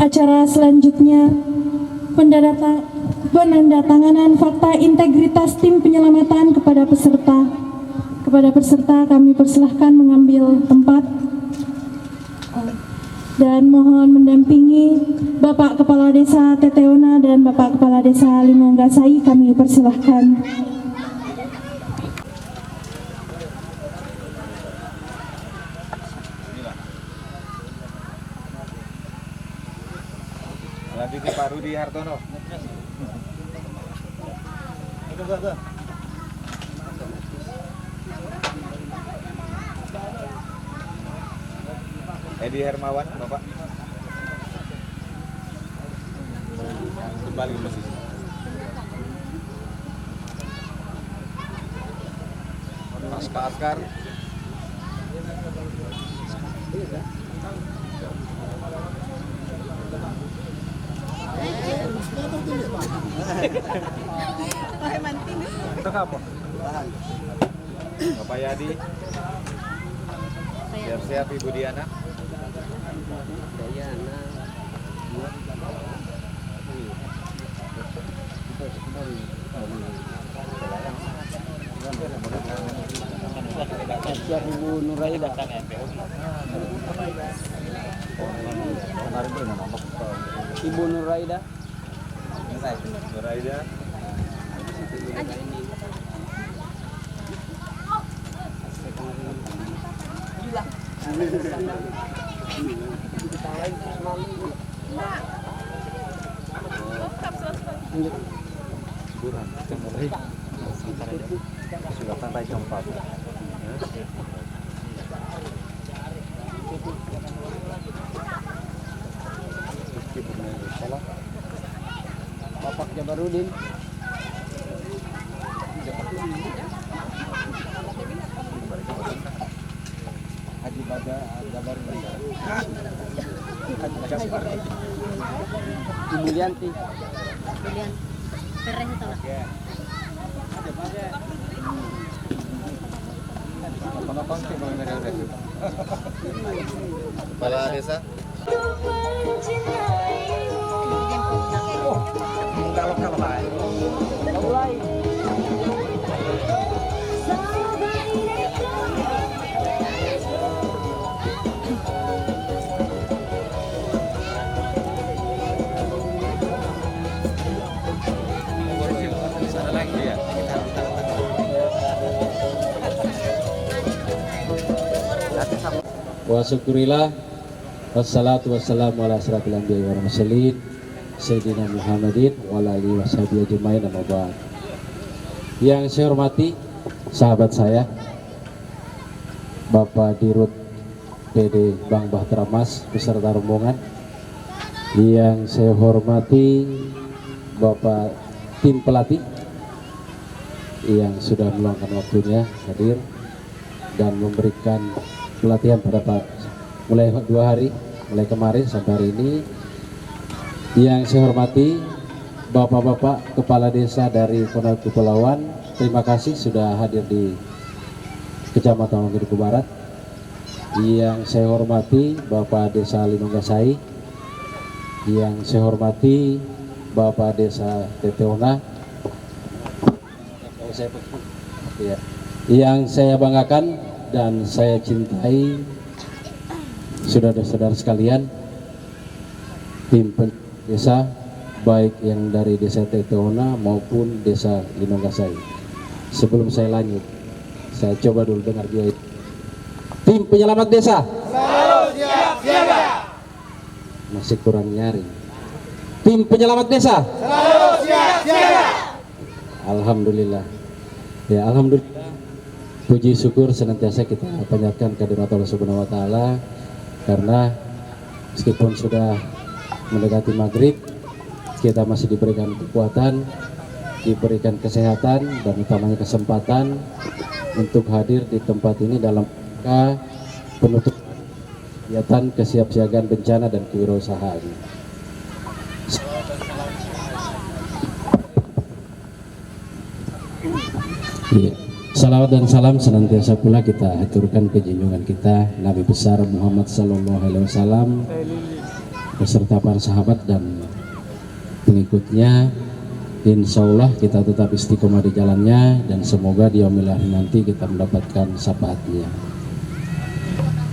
Acara selanjutnya penandatanganan fakta integritas tim penyelamatan kepada peserta. Kepada peserta kami persilahkan mengambil tempat dan mohon mendampingi Bapak Kepala Desa Teteona dan Bapak Kepala Desa Limongasai, kami persilahkan. Selanjutnya Pak Rudi Hartono. Edi Hermawan, Bapak. Kembali ke posisi. Mas Pak Askar. Untuk apa? Bapak Yadi. Siap-siap Ibu Diana. Ibu Nuraida. Ibu Nuraida. Bapak Jabarudin. Haji Bada Jabarudin. Ibu Lianti. Kepala desa. Wa syukurillah wassalatu wassalamu ala asyrafil anbiya'i wal mursalin Sayyidina Muhammadin wa ala alihi washabihi ajmain, amma ba'd. Yang saya hormati sahabat saya Bapak Dirut PD Bank Bahtera Mas beserta rombongan. Yang saya hormati Bapak tim pelatih yang sudah meluangkan waktunya hadir dan memberikan pelatihan pada mulai 2 hari, mulai kemarin sampai hari ini. Yang saya hormati Bapak-bapak kepala desa dari Kota Kepulauan, terima kasih sudah hadir di Kecamatan Wonge Duku Barat. Yang saya hormati Bapak Desa Linonggasai, yang saya hormati Bapak Desa Teteona, yang saya banggakan dan saya cintai saudara-saudara sekalian, tim desa baik yang dari Desa Teteona maupun Desa Linonggasai. Sebelum saya lanjut, saya coba dulu dengar dia. Tim penyelamat desa selalu siap siaga. Masih kurang nyaring. Tim penyelamat desa selalu siap siaga. Alhamdulillah. Ya, alhamdulillah. Puji syukur senantiasa kita panjatkan kehadirat Allah Subhanahu wa taala, karena meskipun sudah mendekati maghrib, kita masih diberikan kekuatan, diberikan kesehatan, dan utamanya kesempatan untuk hadir di tempat ini dalam rangka penutup kegiatan kesiapsiagaan bencana dan kewirausahaan. Iya. Salawat dan salam senantiasa pula kita aturkan ke junjungan kita Nabi besar Muhammad Sallallahu Alaihi Wasallam beserta para sahabat dan pengikutnya. Insya Allah kita tetap istiqomah di jalannya, dan semoga di yaumil akhir nanti kita mendapatkan syafaatnya.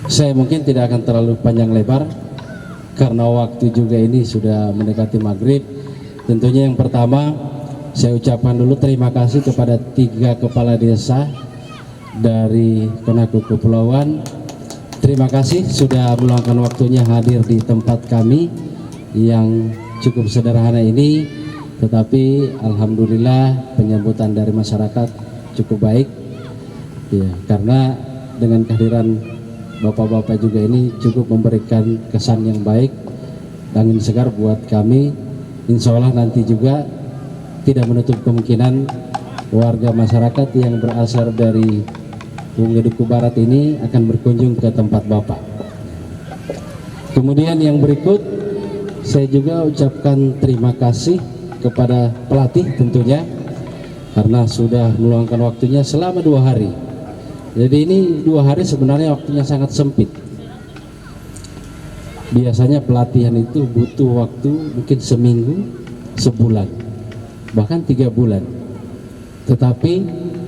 Saya mungkin tidak akan terlalu panjang lebar karena waktu juga ini sudah mendekati maghrib. Tentunya yang pertama saya ucapkan dulu terima kasih kepada 3 kepala desa dari Konaku Kepulauan. Terima kasih sudah meluangkan waktunya hadir di tempat kami yang cukup sederhana ini, tetapi alhamdulillah penyambutan dari masyarakat cukup baik ya, karena dengan kehadiran bapak-bapak juga ini cukup memberikan kesan yang baik, angin segar buat kami. Insya Allah nanti juga tidak menutup kemungkinan warga masyarakat yang berasal dari Wonge Duku Barat ini akan berkunjung ke tempat Bapak. Kemudian yang berikut, saya juga ucapkan terima kasih kepada pelatih tentunya, karena sudah meluangkan waktunya selama 2 hari. Jadi ini 2 hari sebenarnya waktunya sangat sempit. Biasanya pelatihan itu butuh waktu mungkin seminggu, sebulan. bahkan 3 bulan. Tetapi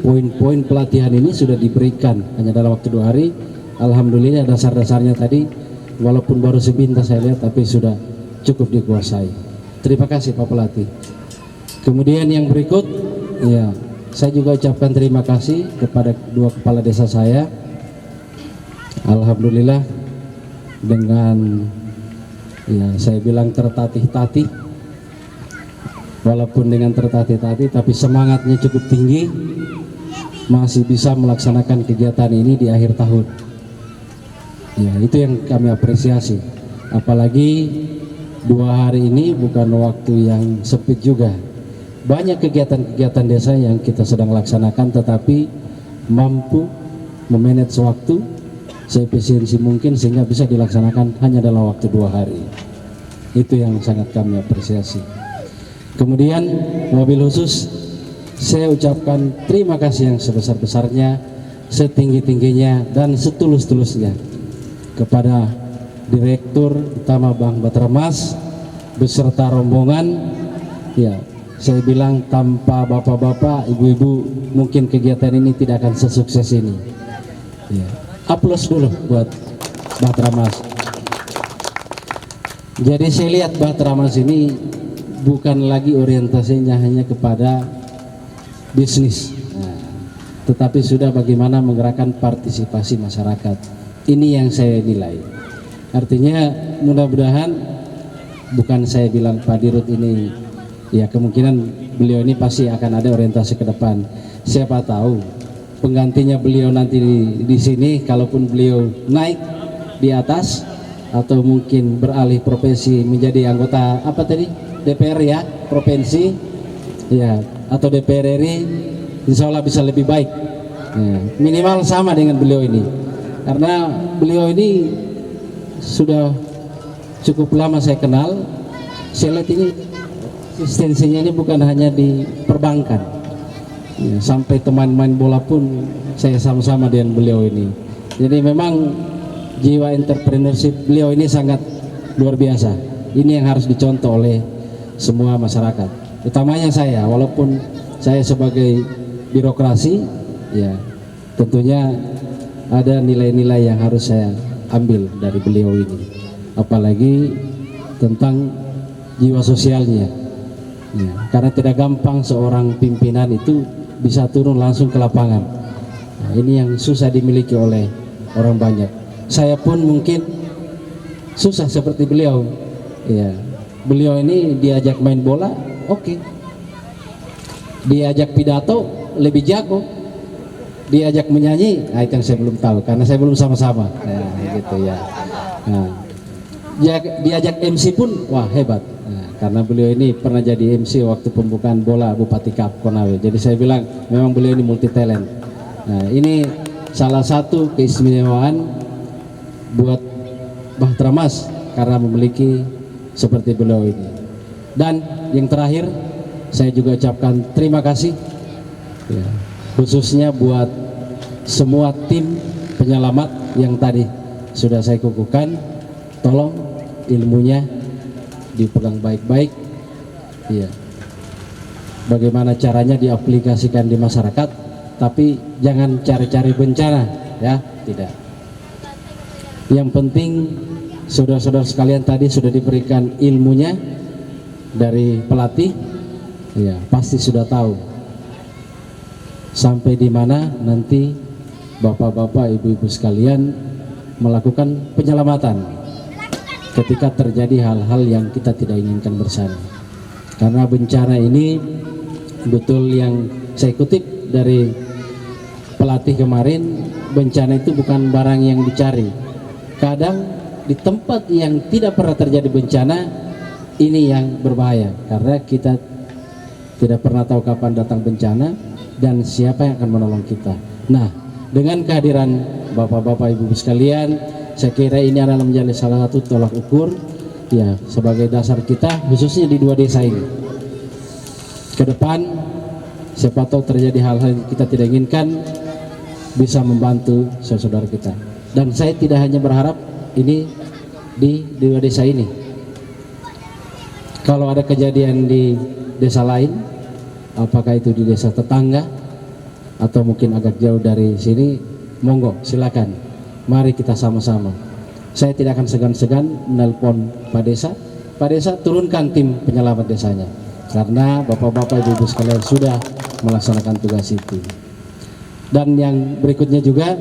poin-poin pelatihan ini sudah diberikan hanya dalam waktu 2 hari. Alhamdulillah dasar-dasarnya tadi walaupun baru sepintas saya lihat, tapi sudah cukup dikuasai. Terima kasih Pak Pelatih. Kemudian yang berikut, ya, saya juga ucapkan terima kasih kepada 2 kepala desa saya. Alhamdulillah dengan, ya, saya bilang tertatih-tatih, walaupun dengan tertatih-tatih tapi semangatnya cukup tinggi, masih bisa melaksanakan kegiatan ini di akhir tahun. Ya, itu yang kami apresiasi. Apalagi 2 hari ini bukan waktu yang sempit juga. Banyak kegiatan-kegiatan desa yang kita sedang laksanakan, tetapi mampu memanage waktu seefisiensi mungkin sehingga bisa dilaksanakan hanya dalam waktu 2 hari. Itu yang sangat kami apresiasi. Kemudian mobil khusus, saya ucapkan terima kasih yang sebesar-besarnya, setinggi-tingginya dan setulus-tulusnya kepada Direktur Utama Bank Batramas beserta rombongan. Ya, saya bilang tanpa bapak-bapak, ibu-ibu, mungkin kegiatan ini tidak akan sesukses ini. Ya, aplaus dulu buat Batramas. Jadi saya lihat Batramas ini bukan lagi orientasinya hanya kepada bisnis, tetapi sudah bagaimana menggerakkan partisipasi masyarakat. Ini yang saya nilai. Artinya mudah-mudahan, bukan saya bilang Pak Dirut ini, ya kemungkinan beliau ini pasti akan ada orientasi ke depan. Siapa tahu penggantinya beliau nanti di sini, kalaupun beliau naik di atas atau mungkin beralih profesi menjadi anggota apa tadi, DPR ya, provinsi ya, atau DPR RI, insya Allah bisa lebih baik ya, minimal sama dengan beliau ini, karena beliau ini sudah cukup lama saya kenal. Saya lihat ini eksistensinya ini bukan hanya di perbankan ya, sampai teman main bola pun saya sama-sama dengan beliau ini. Jadi memang jiwa entrepreneurship beliau ini sangat luar biasa. Ini yang harus dicontoh oleh semua masyarakat, utamanya saya. Walaupun saya sebagai birokrasi, ya tentunya ada nilai-nilai yang harus saya ambil dari beliau ini, apalagi tentang jiwa sosialnya ya, karena tidak gampang seorang pimpinan itu bisa turun langsung ke lapangan. Nah, ini yang susah dimiliki oleh orang banyak. Saya pun mungkin susah seperti beliau ya. Beliau ini diajak main bola, oke. Diajak pidato lebih jago, diajak menyanyi, nah itu yang saya belum tahu karena saya belum sama-sama gitu ya. Nah, diajak MC pun wah hebat, nah, karena beliau ini pernah jadi MC waktu pembukaan bola Bupati Cup Konawe. Jadi saya bilang memang beliau ini multi talent. Nah, ini salah satu keistimewaan buat Batramas karena memiliki seperti beliau ini. Dan yang terakhir, saya juga ucapkan terima kasih ya, khususnya buat semua tim penyelamat yang tadi sudah saya kukuhkan. Tolong ilmunya dipegang baik-baik ya. Bagaimana caranya diaplikasikan di masyarakat, tapi jangan cari-cari bencana ya, tidak. Yang penting saudara-saudara sekalian tadi sudah diberikan ilmunya dari pelatih ya, pasti sudah tahu sampai di mana nanti bapak-bapak, ibu-ibu sekalian melakukan penyelamatan ketika terjadi hal-hal yang kita tidak inginkan bersama. Karena bencana ini betul yang saya kutip dari pelatih kemarin, bencana itu bukan barang yang dicari. Kadang di tempat yang tidak pernah terjadi bencana ini yang berbahaya, karena kita tidak pernah tahu kapan datang bencana dan siapa yang akan menolong kita. Nah, dengan kehadiran bapak-bapak, ibu-ibu sekalian, saya kira ini adalah menjadi salah satu tolak ukur ya sebagai dasar kita, khususnya di 2 desa ini. Ke depan siapa tahu terjadi hal-hal yang kita tidak inginkan, bisa membantu saudara kita. Dan saya tidak hanya berharap ini di 2 desa ini. Kalau ada kejadian di desa lain, apakah itu di desa tetangga atau mungkin agak jauh dari sini, monggo silakan, mari kita sama-sama. Saya tidak akan segan-segan menelpon Pak Desa turunkan tim penyelamat desanya, karena bapak-bapak ibu-ibu sekalian sudah melaksanakan tugas itu. Dan yang berikutnya juga,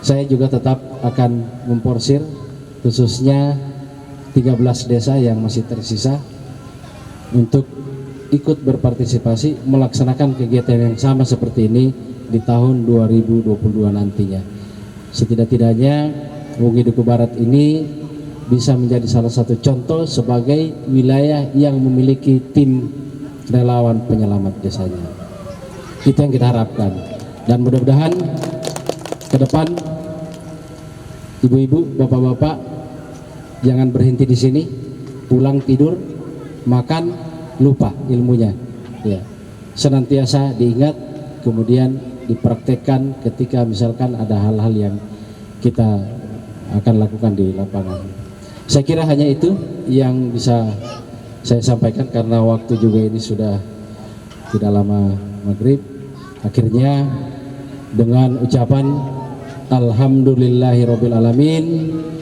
saya juga tetap akan memporsir khususnya 13 desa yang masih tersisa untuk ikut berpartisipasi melaksanakan kegiatan yang sama seperti ini di tahun 2022 nantinya. Setidak-tidaknya Wongi Duku Barat ini bisa menjadi salah satu contoh sebagai wilayah yang memiliki tim relawan penyelamat desanya. Itu yang kita harapkan, dan mudah-mudahan ke depan ibu-ibu, bapak-bapak jangan berhenti di sini, pulang tidur, makan, lupa ilmunya, ya. Senantiasa diingat, kemudian dipraktekkan ketika misalkan ada hal-hal yang kita akan lakukan di lapangan. Saya kira hanya itu yang bisa saya sampaikan, karena waktu juga ini sudah tidak lama maghrib. Akhirnya dengan ucapan Alhamdulillahirrabbilalamin,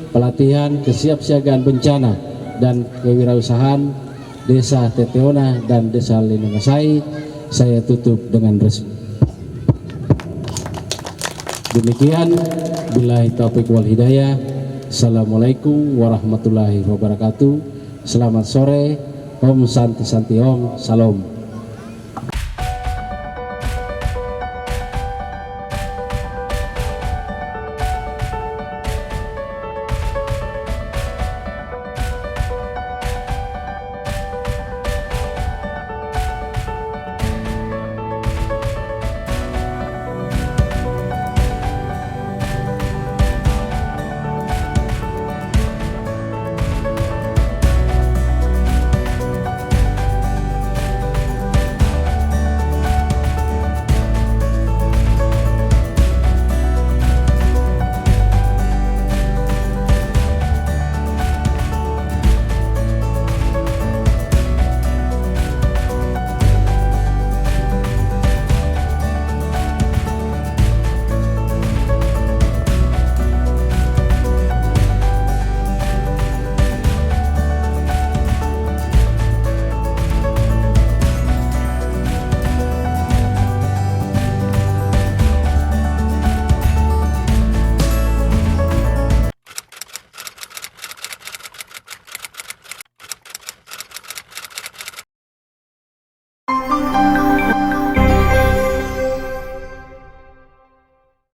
pelatihan kesiapsiagaan bencana dan kewirausahaan Desa Teteona dan Desa Linongasai saya tutup dengan resmi. Demikian, billahi taufiq wal hidayah. Assalamualaikum warahmatullahi wabarakatuh. Selamat sore. Om Santi Santi Om. Salam.